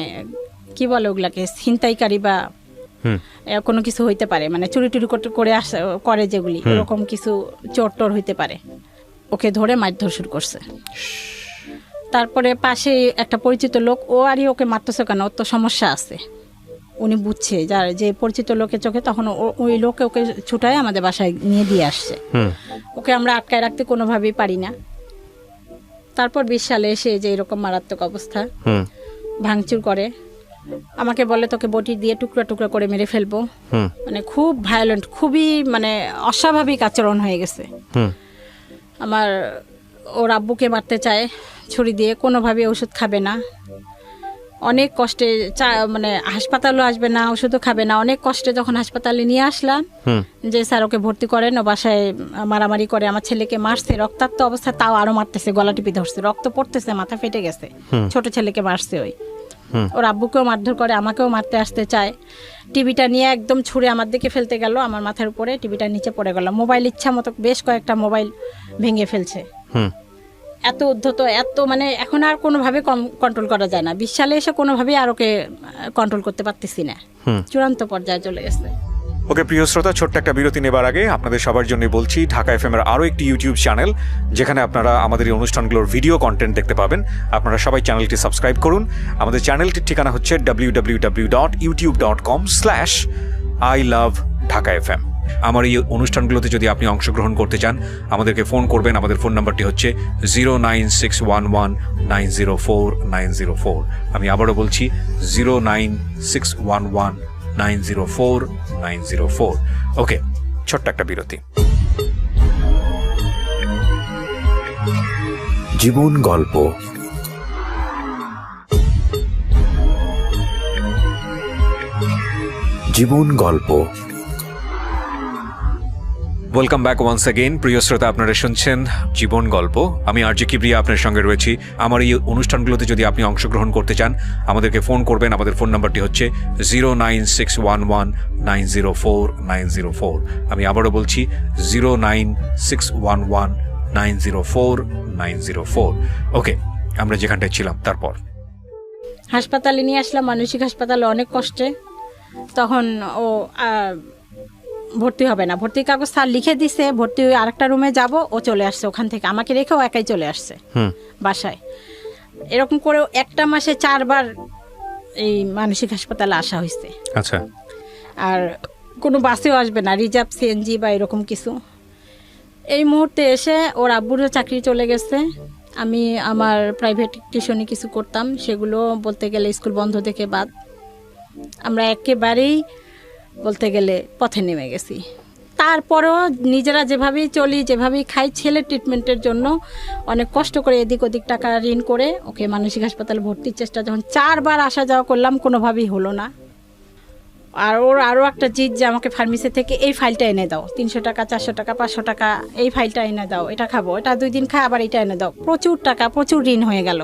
A: কি বলে ওগুলাকে, ছিনতাইকারী বা কোনো কিছু হইতে পারে, মানে চুরি টুরি করে যেগুলি, ওরকম কিছু চোর টোর হইতে পারে। ওকে ধরে মারধর শুরু করছে। তারপরে পাশে একটা পরিচিত লোক, ও আরই ওকে মারতেছে কেন, ওর তো সমস্যা আছে, উনি বুঝছে, যার যে পরিচিত লোকের চোখে, তখন ওই লোকে ওকে ছুটায় আমাদের বাসায় নিয়ে দিয়ে আসছে। ওকে আমরা আটকায় রাখতে কোনোভাবেই পারি না। তারপর 20 সালে এসে যে এরকম মারাত্মক অবস্থা, ভাঙচুর করে, আমাকে বলে তোকে বটি দিয়ে টুকরা টুকরা করে মেরে ফেলবো, মানে খুব ভায়োলেন্ট, খুবই মানে অস্বাভাবিক আচরণ হয়ে গেছে। আমার ওর আব্বুকে মারতে চায় ছুরি দিয়ে, কোনোভাবে ওষুধ খাবে না, অনেক কষ্টে মানে হাসপাতালও আসবে না, ওষুধও খাবে না। অনেক কষ্টে যখন হাসপাতালে নিয়ে আসলাম যে স্যার ওকে ভর্তি করেন, ও বাসায় মারামারি করে, আমার ছেলেকে মারছে, রক্তাক্ত অবস্থা, তাও আরো মারতেছে, গলা টিপে ধরছে, রক্ত পড়তেছে, মাথা ফেটে গেছে, ছোট ছেলেকে মারছে। ওর আব্বুকেও মারধর করে, আমাকেও মারতে আসতে চায়। টিভিটা নিয়ে একদম ছুঁড়ে আমার দিকে ফেলতে গেল, আমার মাথার উপরে টিভিটা নিচে পড়ে গেল। মোবাইল ইচ্ছা মতো বেশ কয়েকটা মোবাইল ভেঙে ফেলছে। এত উদ্ধত, এত মানে এখন আর কোনোভাবে কন্ট্রোল করা যায় না। 20 সালে এসে কোনোভাবেই আর ওকে কন্ট্রোল করতে পারতেছি না, চূড়ান্ত পর্যায়ে চলে গেছে।
B: ওকে প্রিয় শ্রোতা, ছোট্ট একটা বিরতি নেবার আগে আপনাদের সবার জন্য বলছি, ঢাকা এফএম এর আরও একটি ইউটিউব চ্যানেল যেখানে আপনারা আমাদের এই অনুষ্ঠানগুলোর ভিডিও কন্টেন্ট দেখতে পাবেন। আপনারা সবাই চ্যানেলটি সাবস্ক্রাইব করুন। আমাদের চ্যানেলটির ঠিকানা হচ্ছে www.youtube.com/iloveDhakaFM। আমার এই অনুষ্ঠানগুলোতে যদি আপনি অংশগ্রহণ করতে চান, আমাদেরকে ফোন করবেন। আমাদের ফোন নাম্বারটি হচ্ছে 09611904904। আমি আবারও বলছি 09611904904। ওকে, ছোট্ট একটা বিরতি।
C: জীবন গল্প। জীবন গল্প।
B: Welcome back once again. প্রিয় শ্রোতা, আপনারা শুনছেন জীবন গল্প। আমি আরজে কিবরিয়া আপনার সঙ্গে রয়েছি। আমার এই অনুষ্ঠানগুলোতে যদি আপনি অংশগ্রহণ করতে চান, আমাদেরকে ফোন করবেন। আমাদের ফোন নাম্বারটি হচ্ছে 09611904904। আমি আবারও বলছি 09611904904। ওকে, আমরা যেখানটায় ছিলাম তারপর
A: হাসপাতালে নিয়ে আসলাম, মানসিক হাসপাতালে, অনেক কষ্টে। তখন ও ভর্তি হবে না, ভর্তির কাগজ স্যার লিখে দিছে, ভর্তি হয়ে আরেকটা রুমে যাব। ও চলে আসছে ওখান থেকে, আমাকে রেখেও একাই চলে আসছে বাসায়। এরকম করেও একটা মাসে 4 বার এই মানসিক হাসপাতালে আসা হয়েছে।
B: আচ্ছা।
A: আর কোনো বাসেও আসবে না, রিজার্ভ সিএনজি বা এরকম কিছু। এই মুহূর্তে এসে ওর আব্বুরও চাকরি চলে গেছে। আমি আমার প্রাইভেট টিউশনি কিছু করতাম, সেগুলো বলতে গেলে স্কুল বন্ধ থেকে বাদ। আমরা একেবারেই বলতে গেলে পথে নেমে গেছি। তারপরেও নিজেরা যেভাবেই চলি, যেভাবেই খাই, ছেলের ট্রিটমেন্টের জন্য অনেক কষ্ট করে এদিক ওদিক টাকা ঋণ করে ওকে মানসিক হাসপাতালে ভর্তির চেষ্টা যখন 4 বার আসা যাওয়া করলাম, কোনোভাবেই হলো না। আর ওর আরও একটা জিদ যে আমাকে ফার্মেসি থেকে এই ফাইলটা এনে দাও, 300 টাকা 400 টাকা 500 টাকা, এই ফাইলটা এনে দাও, এটা খাবো, এটা 2 দিন খাই, আবার এটা এনে দাও। প্রচুর টাকা, প্রচুর ঋণ হয়ে গেল।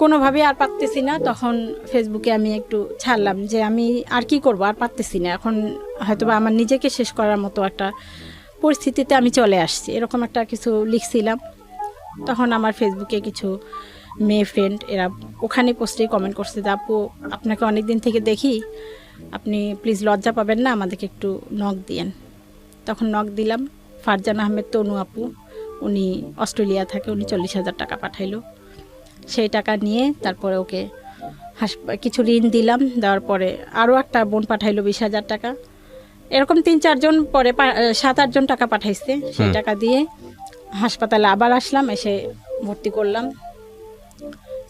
A: কোনোভাবেই আর পারতেছি না। তখন ফেসবুকে আমি একটু ছাড়লাম যে আমি আর কি করব, আর পারতেছি না। এখন হয়তোবা আমার নিজেকে শেষ করার মতো একটা পরিস্থিতিতে আমি চলে আসছি, এরকম একটা কিছু লিখছিলাম। তখন আমার ফেসবুকে কিছু মেয়ে ফ্রেন্ড এরা ওখানে পোস্টে কমেন্ট করছে যে আপু, আপনাকে অনেক দিন থেকে দেখি, আপনি প্লিজ লজ্জা পাবেন না, আমাদেরকে একটু নক দিয়েন। তখন নক দিলাম। ফারজান আহমেদ তনু আপু, উনি অস্ট্রেলিয়া থাকে, উনি 40,000 টাকা পাঠাইলো। সেই টাকা নিয়ে তারপরে ওকে কিছু ঋণ দিলাম। দেওয়ার পরে আরও একটা বোন পাঠাইলো 20,000 টাকা। এরকম 3-4 জন, পরে 7-8 জন টাকা পাঠাইছে। সেই টাকা দিয়ে হাসপাতালে আবার আসলাম, এসে ভর্তি করলাম,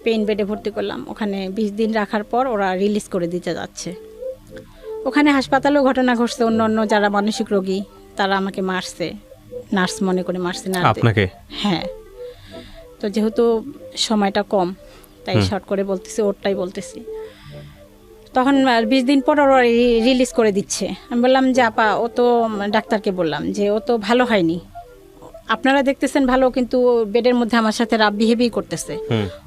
A: পেইন বেডে ভর্তি করলাম। ওখানে 20 দিন রাখার পর ওরা রিলিজ করে দিতে যাচ্ছে। ওখানে হাসপাতালেও ঘটনা ঘটছে, অন্য যারা মানসিক রোগী তারা আমাকে মারছে, নার্স মনে করে মারছে না আপনাকে। হ্যাঁ, তো যেহেতু সময়টা কম তাই শর্ট করে বলতেছি, ওরটাই বলতেছি। তখন 20 দিন পর ওরা রিলিজ করে দিচ্ছে। আমি বললাম যে আপা, ও তো ডাক্তারকে বললাম যে ও তো ভালো হয়নি, আপনারা দেখতেছেন ভালো, কিন্তু বেডের মধ্যে আমার সাথে রাব বিহেভিয়ার করতেছে,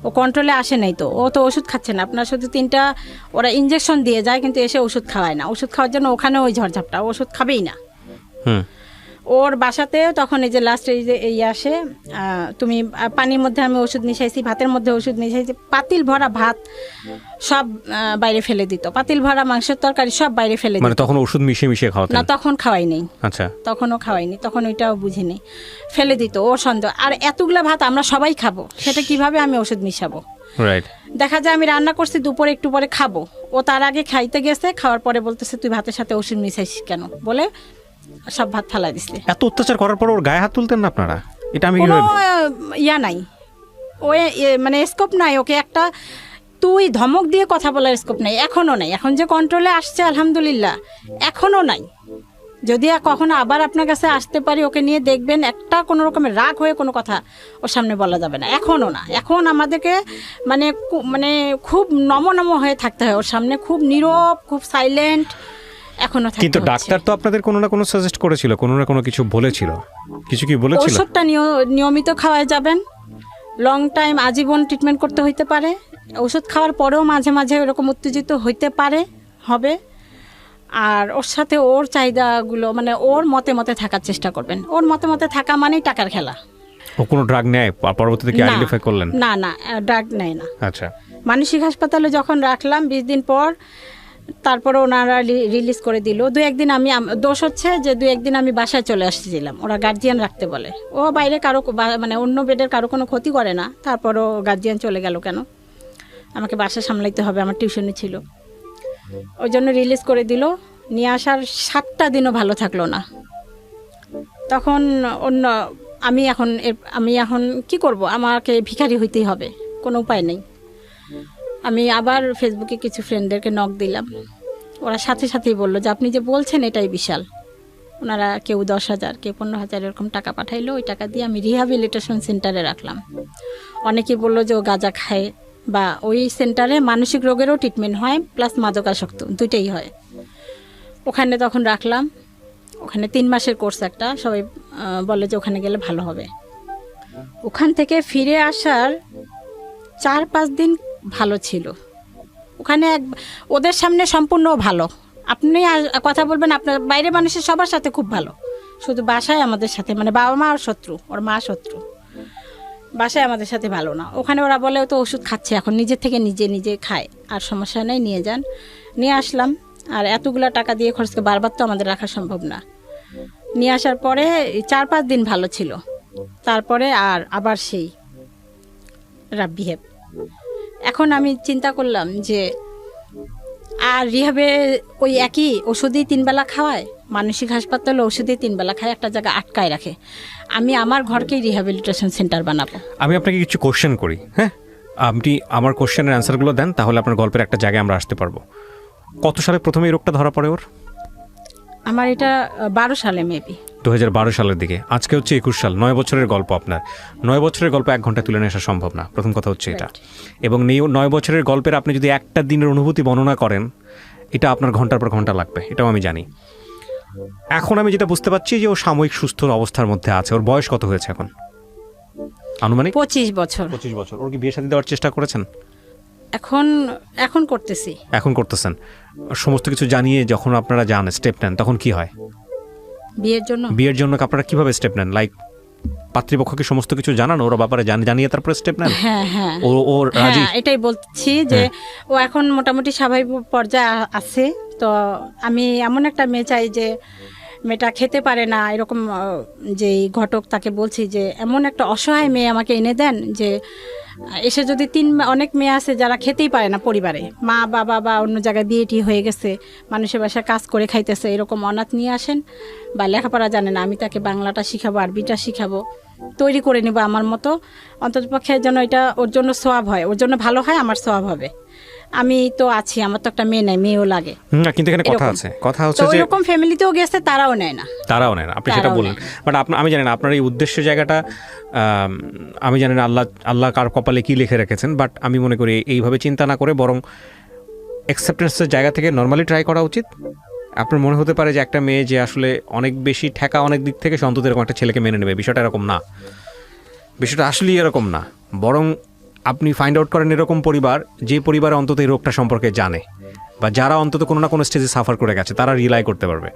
A: ও কন্ট্রোলে আসে নাই, তো ও তো ওষুধ খাচ্ছে না, আপনার শুধু 3টা ওরা ইঞ্জেকশন দিয়ে যায়, কিন্তু এসে ওষুধ খাওয়ায় না। ওষুধ খাওয়ার জন্য ওখানে ওই ঝড়ঝাপটা, ওষুধ খাবেই না। ওর বাসাতে তখন এই যে লাস্ট এই যে এই আসে, তুমি পানির মধ্যে আমি ওষুধ মিশাইছি, ভাতের মধ্যে ওষুধ মিশাইছি, পাতিল ভরা ভাত সব বাইরে ফেলে দিত, পাতিল ভরা মাংসের তরকারি সব বাইরে ফেলে দিত।
B: মানে তখন ওষুধ মিশিয়ে খাওয়াতেন না? তখন
A: খাওয়াই নেই।
B: আচ্ছা,
A: তখনও খাওয়াইনি, তখন ওইটাও বুঝিনি, ফেলে দিত। ওর সন্দেহ, আর এতগুলা ভাত আমরা সবাই খাবো, সেটা কিভাবে আমি ওষুধ মিশাবো?
B: রাইট।
A: দেখা যায় আমি রান্না করছি, দুপুরে একটু পরে খাবো, ও তার আগে খাইতে গেছে, খাওয়ার পরে বলতেছে তুই ভাতের সাথে ওষুধ মিশাইছিস কেন, বলে সব ভাত ফালাই দিচ্ছে।
B: এত অত্যাচার করার পর ওর গায়ে হাত তুলতেন না আপনারা? এটা আমি
A: ইয়া নাই, ও মানে স্কোপ নাই ওকে একটা তুই ধমক দিয়ে কথা বলার স্কোপ নাই, এখনও নাই। এখন যে কন্ট্রোলে আসছে আলহামদুলিল্লাহ, এখনও নাই। যদি কখনো আবার আপনার কাছে আসতে পারি, ওকে নিয়ে দেখবেন একটা কোনো রকমের রাগ হয়ে কোনো কথা ওর সামনে বলা যাবে না, এখনও না। এখন আমাদেরকে মানে মানে খুব নম হয়ে থাকতে হয় ওর সামনে, খুব নীরব, খুব সাইলেন্ট এখনো।
B: কিন্তু ডাক্তার তো আপনাদের কোনো না কোনো সাজেস্ট করেছিল, কোনো না কোনো কিছু বলেছিল, কিছু কি বলেছিল?
A: ওষুধটা নিয়মিত খাওয়াই যাবেন, লং টাইম আজীবন ট্রিটমেন্ট করতে হইতে পারে। ওষুধ খাওয়ার পরেও মাঝে মাঝে এরকম উত্তেজিত হইতে পারে, হবে। আর ওর সাথে ওর চাহিদাগুলো মানে ওর মতে থাকার চেষ্টা করবেন। ওর মতে থাকা মানেই টাকার খেলা।
B: ও কোনো ড্রাগ নেয় পরবর্তীতে কি আইডেন্টিফাই করলেন?
A: না না, ড্রাগ নেয় না।
B: আচ্ছা,
A: মানসিক হাসপাতালে যখন রাখলাম 20 দিন পর, তারপরে ওনারা রিলিজ করে দিল। 2-1 দিন আমি দোষ হচ্ছে যে 2-1 দিন আমি বাসায় চলে আসছিলাম, ওরা গার্জিয়ান রাখতে বলে। ও বাইরে কারো মানে অন্য বেডের কারো কোনো ক্ষতি করে না, তারপরও গার্জিয়ান চলে গেল কেন? আমাকে বাসা সামলাইতে হবে, আমার টিউশনি ছিল, ওই জন্য রিলিজ করে দিল। নিয়ে আসার 7টা দিনও ভালো থাকলো না। তখন অন্য আমি এখন কি করব? আমাকে ভিখারি হইতেই হবে, কোনো উপায় নেই। আমি আবার ফেসবুকে কিছু ফ্রেন্ডদেরকে নক দিলাম, ওরা সাথে সাথেই বললো যে আপনি যে বলছেন এটাই বিশাল। ওনারা কেউ 10,000, কেউ 15,000 এরকম টাকা পাঠাইলো। ওই টাকা দিয়ে আমি রিহ্যাবিলিটেশন সেন্টারে রাখলাম। অনেকেই বললো যে ও গাঁজা খায়, বা ওই সেন্টারে মানসিক রোগেরও ট্রিটমেন্ট হয়, প্লাস মাদকাসক্ত দুইটাই হয়। ওখানে তখন রাখলাম। ওখানে 3 মাসের কোর্স একটা, সবাই বলে যে ওখানে গেলে ভালো হবে। ওখান থেকে ফিরে আসার 4-5 দিন ভালো ছিল। ওখানে ওদের সামনে সম্পূর্ণ ভালো, আপনি কথা বলবেন, আপনার বাইরে মানুষের সবার সাথে খুব ভালো, শুধু বাসায় আমাদের সাথে, মানে বাবা মা আর শত্রু, ওর মা শত্রু, বাসায় আমাদের সাথে ভালো না। ওখানে ওরা বলে তো ওষুধ খাচ্ছে এখন, নিজে থেকে নিজে খায়, আর সমস্যা নেই, নিয়ে যান। নিয়ে আসলাম। আর এতগুলো টাকা দিয়ে খরচ করে বারবার তো আমাদের রাখা সম্ভব না। নিয়ে আসার পরে 4-5 দিন ভালো ছিল, তারপরে আবার সেই বিহেভ। এখন আমি চিন্তা করলাম যে আর রিহাবে ওই একই ওষুধই 3 বেলা খাওয়ায়, মানসিক হাসপাতালে ওষুধই 3 বেলা খায়, একটা জায়গায় আটকায় রাখে। আমি আমার ঘরকেই রিহ্যাবিলিটেশন সেন্টার বানাবো।
B: আমি আপনাকে কিছু কোশ্চেন করি, হ্যাঁ, আপনি আমার কোশ্চেনের অ্যান্সারগুলো দেন, তাহলে আপনার গল্পের একটা জায়গায় আমরা আসতে পারবো। কত সালে প্রথমে এই রোগটা ধরা পড়ে ওর?
A: আমার এটা 12 সালে মেবি,
B: 2012 সালের দিকে। আজকে হচ্ছে 21 সাল, 9 বছরের গল্প আপনার। 9 বছরের গল্প 1 ঘন্টা তুলে নিয়ে আসা সম্ভব না, প্রথম কথা হচ্ছে এটা। এবং 9 বছরের গল্পের আপনি যদি একটা দিনের অনুভূতি বর্ণনা করেন, এটা আপনার ঘন্টার পর ঘন্টা লাগবে, এটাও আমি জানি। এখন আমি যেটা বুঝতে পারছি যে ও সাময়িক সুস্থ অবস্থার মধ্যে আছে। ওর বয়স কত হয়েছে এখন আনুমানিক?
A: 25 বছর।
B: 25 বছর। ওর কি বিয়ে শাদী দেওয়ার চেষ্টা করেছেন?
A: এখন করতেছি।
B: এখন করতেছেন। সমস্ত কিছু জানিয়ে যখন আপনারা যান, স্টেপ নেন, তখন কি হয়? বিয়ের জন্য আপনারা কিভাবে স্টেপ নেন? লাইক পাত্রীপক্ষকে সমস্ত কিছু জানান, ওর ব্যাপারে জানিয়ে তারপরে স্টেপ নেন?
A: হ্যাঁ,
B: ও রাজি?
A: এটাই বলছি যে ও এখন মোটামুটি স্বাভাবিক পর্যায়ে আছে। তো আমি এমন একটা মেয়ে চাই যে মেয়েটা খেতে পারে না, এরকম যে ঘটক তাকে বলছি যে এমন একটা অসহায় মেয়ে আমাকে এনে দেন, যে এসে যদি অনেক মেয়ে আছে যারা খেতেই পারে না, পরিবারে মা বাবা বা অন্য জায়গায় বিয়েটি হয়ে গেছে, মানুষের বাসায় কাজ করে খাইতেছে, এরকম অনাথ নিয়ে আসেন। বা লেখাপড়া জানে না, আমি তাকে বাংলাটা শিখাবো, আরবিটা শিখাবো, তৈরি করে নেবো আমার মতো। অন্ততপক্ষে যেন এটা ওর জন্য সোয়াব হয়, ওর জন্য ভালো হয়, আমার সোয়াব হবে। আমি তো আছি, আমার তো একটা মেয়ে নাই, মেয়েও লাগে
B: না, কিন্তু এখানে কথা হচ্ছে যে
A: এরকম ফ্যামিলিতেও গেছে, তারাও নেয় না,
B: আপনি সেটা বললেন। বাট আমি জানি না আপনার এই উদ্দেশ্যের জায়গাটা, আমি জানি না আল্লাহ কার কপালে কি লিখে রেখেছেন। বাট আমি মনে করি এইভাবে চিন্তা না করে বরং অ্যাকসেপ্টেন্সের জায়গা থেকে নর্মালি ট্রাই করা উচিত। আপনার মনে হতে পারে যে একটা মেয়ে যে আসলে অনেক বেশি ঠেকা অনেক দিক থেকে, সে অন্তত এরকম একটা ছেলেকে মেনে নেবে, বিষয়টা এরকম না। বিষয়টা আসলেই এরকম না। বরং আপনি ফাইন্ড আউট করেন এরকম পরিবার, যে পরিবারে অন্তত এই রোগটা সম্পর্কে জানে, বা যারা অন্তত কোনো না কোনো স্টেজে সাফার করে গেছে, তারা রিলাই করতে পারবে।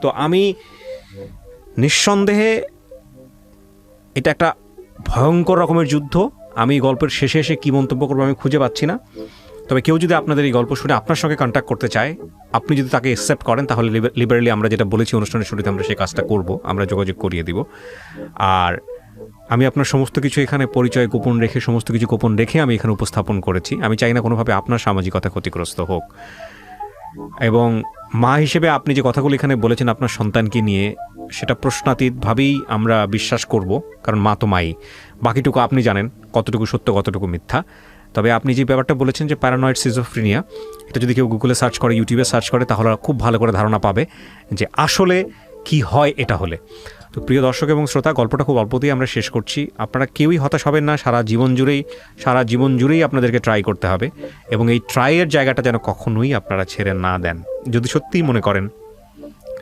B: তো আমি নিঃসন্দেহে এটা একটা ভয়ঙ্কর রকমের যুদ্ধ। আমি গল্পের শেষে এসে কী মন্তব্য করবো আমি খুঁজে পাচ্ছি না। তবে কেউ যদি আপনাদের এই গল্প শুনে আপনার সঙ্গে কন্ট্যাক্ট করতে চায়, আপনি যদি তাকে অ্যাকসেপ্ট করেন, তাহলে লিবারেলি আমরা যেটা বলেছি অনুষ্ঠানের শুরুতে, আমরা সেই কাজটা করব, আমরা যোগাযোগ করিয়ে দিব। আর আমি আপনার সমস্ত কিছু এখানে পরিচয় গোপন রেখে, সমস্ত কিছু গোপন রেখে আমি এখানে উপস্থাপন করেছি। আমি চাই না কোনোভাবে আপনার সামাজিকতা ক্ষতিগ্রস্ত হোক। এবং মা হিসেবে আপনি যে কথাগুলো এখানে বলেছেন আপনার সন্তানকে নিয়ে, সেটা প্রশ্নাতীতভাবেই আমরা বিশ্বাস করব, কারণ মা তো মাই। বাকিটুকু আপনি জানেন কতটুকু সত্য, কতটুকু মিথ্যা। তবে আপনি যে ব্যাপারটা বলেছেন যে প্যারানয়েড সিজোফ্রেনিয়া, এটা যদি কেউ গুগলে সার্চ করে, ইউটিউবে সার্চ করে, তাহলে খুব ভালো করে ধারণা পাবে যে আসলে কি হয় এটা হলে। তো প্রিয় দর্শক এবং শ্রোতা, গল্পটা খুব অল্পতেই আমরা শেষ করছি। আপনারা কেউই হতাশ হবেন না। সারা জীবন জুড়েই আপনাদেরকে ট্রাই করতে হবে, এবং এই ট্রাইয়ের জায়গাটা যেন কখনোই আপনারা ছেড়ে না দেন, যদি সত্যিই মনে করেন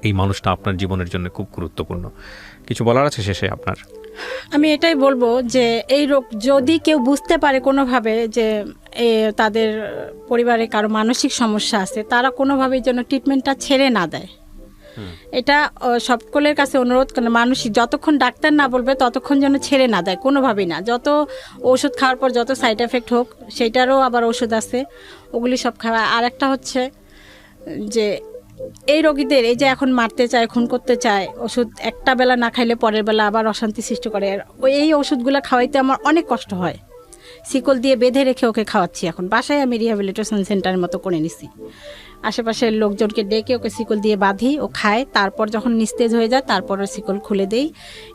B: এই মানুষটা আপনার জীবনের জন্য খুব গুরুত্বপূর্ণ। কিছু বলার আছে শেষে আপনার?
A: আমি এটাই বলবো যে এই রোগ যদি কেউ বুঝতে পারে কোনোভাবে যে তাদের পরিবারে কারো মানসিক সমস্যা আছে, তারা কোনোভাবেই যেন ট্রিটমেন্টটা ছেড়ে না দেয়। এটা সকলের কাছে অনুরোধ করে, মানুষ যতক্ষণ ডাক্তার না বলবে ততক্ষণ যেন ছেড়ে না দেয়, কোনোভাবেই না। যত ওষুধ খাওয়ার পর যত সাইড এফেক্ট হোক, সেইটারও আবার ওষুধ আছে, ওগুলি সব খাওয়া। আর একটা হচ্ছে যে এই রোগীদের এই যে এখন মারতে চায়, খুন করতে চায়, ওষুধ একটা বেলা না খাইলে পরের বেলা আবার অশান্তি সৃষ্টি করে, এই ওষুধগুলো খাওয়াইতে আমার অনেক কষ্ট হয়। শিকল দিয়ে বেঁধে রেখে ওকে খাওয়াচ্ছি। এখন বাসায় আমি রিহ্যাবিলিটেশন সেন্টারের মতো করে নিছি, আশেপাশের লোকজনকে ডেকে ওকে শিকল দিয়ে বাঁধি, ও খায়, তারপর যখন নিস্তেজ হয়ে যায় তারপর শিকল খুলে দেই,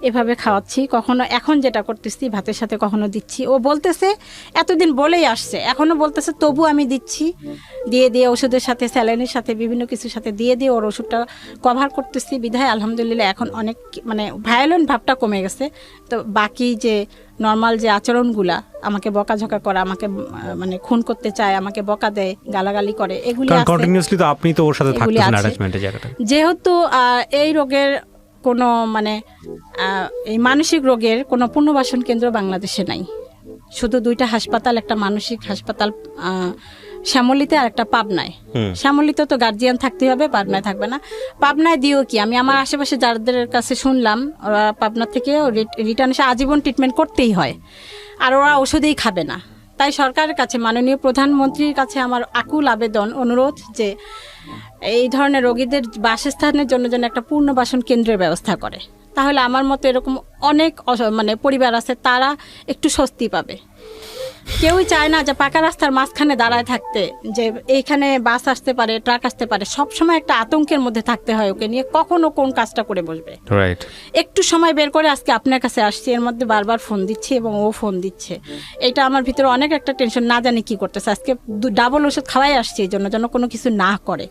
A: এভাবে খাওয়াচ্ছি। কখনো এখন যেটা করতেছি ভাতের সাথে কখনো দিচ্ছি, ও বলতেছে এতদিন বলেই আসছে, এখনও বলতেছে, তবু আমি দিচ্ছি, দিয়ে ওষুধের সাথে স্যালাইনের সাথে বিভিন্ন কিছুর সাথে দিয়ে ওর ওষুধটা কভার করতেছি। বিধায় আলহামদুলিল্লাহ এখন অনেক মানে ভায়োলেন্ট ভাবটা কমে গেছে। তো বাকি যে নর্মাল যে আচরণগুলা, আমাকে বকাঝকা করা, আমাকে মানে খুন করতে চায়, আমাকে বকা দেয়, গালাগালি করে, এগুলি আছে।
B: কন্টিনিউয়াসলি তো আপনি তো ওর সাথে থাকতেছেন অ্যাটাচমেন্টের জায়গাটা।
A: যেহেতু এই রোগের কোনো মানে এই মানসিক রোগের কোনো পুনর্বাসন কেন্দ্র বাংলাদেশে নাই, শুধু 2টা হাসপাতাল, একটা মানসিক হাসপাতাল শ্যামলীতে আর একটা পাবনায়। শ্যামলীতে তো গার্জিয়ান থাকতে হবে, পাবনায় থাকবে না। পাবনায় দিও কি, আমি আমার আশেপাশে যাদের কাছে শুনলাম, ওরা পাবনা থেকে রিটার্ন এসে আজীবন ট্রিটমেন্ট করতেই হয়, আর ওরা ওষুধেই খাবে না। তাই সরকারের কাছে, মাননীয় প্রধানমন্ত্রীর কাছে আমার আকুল আবেদন, অনুরোধ যে এই ধরনের রোগীদের বাসস্থানের জন্য যেন একটা পুনর্বাসন কেন্দ্রের ব্যবস্থা করে। তাহলে আমার মতো এরকম অনেক মানে পরিবার আছে, তারা একটু স্বস্তি পাবে। কেউই চায় না যে পাকা রাস্তার মাঝখানে দাঁড়ায় থাকতে, যে এইখানে বাস আসতে পারে, ট্রাক আসতে পারে, সবসময় একটা আতঙ্কের মধ্যে থাকতে হয় ওকে নিয়ে, কখনো কোন কাজটা করে বসবে।
B: রাইট।
A: একটু সময় বের করে আজকে আপনার কাছে আসছি, এর মধ্যে বারবার ফোন দিচ্ছি এবং ও ফোন দিচ্ছে, এটা আমার ভিতরে অনেক একটা টেনশন, না জানি কি করতেছে। আজকে ডাবল ওষুধ খাওয়াই আসছি এই জন্য, যেন কোনো কিছু না করে।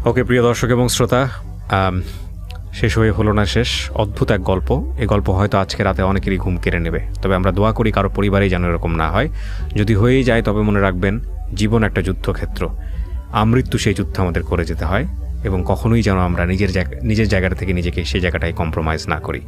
B: ওকে, প্রিয় দর্শক এবং শ্রোতা, শেষ হয়ে হলো না শেষ, অদ্ভুত এক গল্প। এই গল্প হয়তো আজকে রাতে অনেকেরই ঘুম কেড়ে নেবে, তবে আমরা দোয়া করি কারো পরিবারেই যেন এরকম না হয়। যদি হয়েই যায় তবে মনে রাখবেন, জীবন একটা যুদ্ধক্ষেত্র, আমৃত্যু সেই যুদ্ধ আমাদের করে যেতে হয়, এবং কখনোই যেন আমরা নিজের জায়গাটা থেকে নিজেকে সেই জায়গাটায় কম্প্রোমাইজ না করি।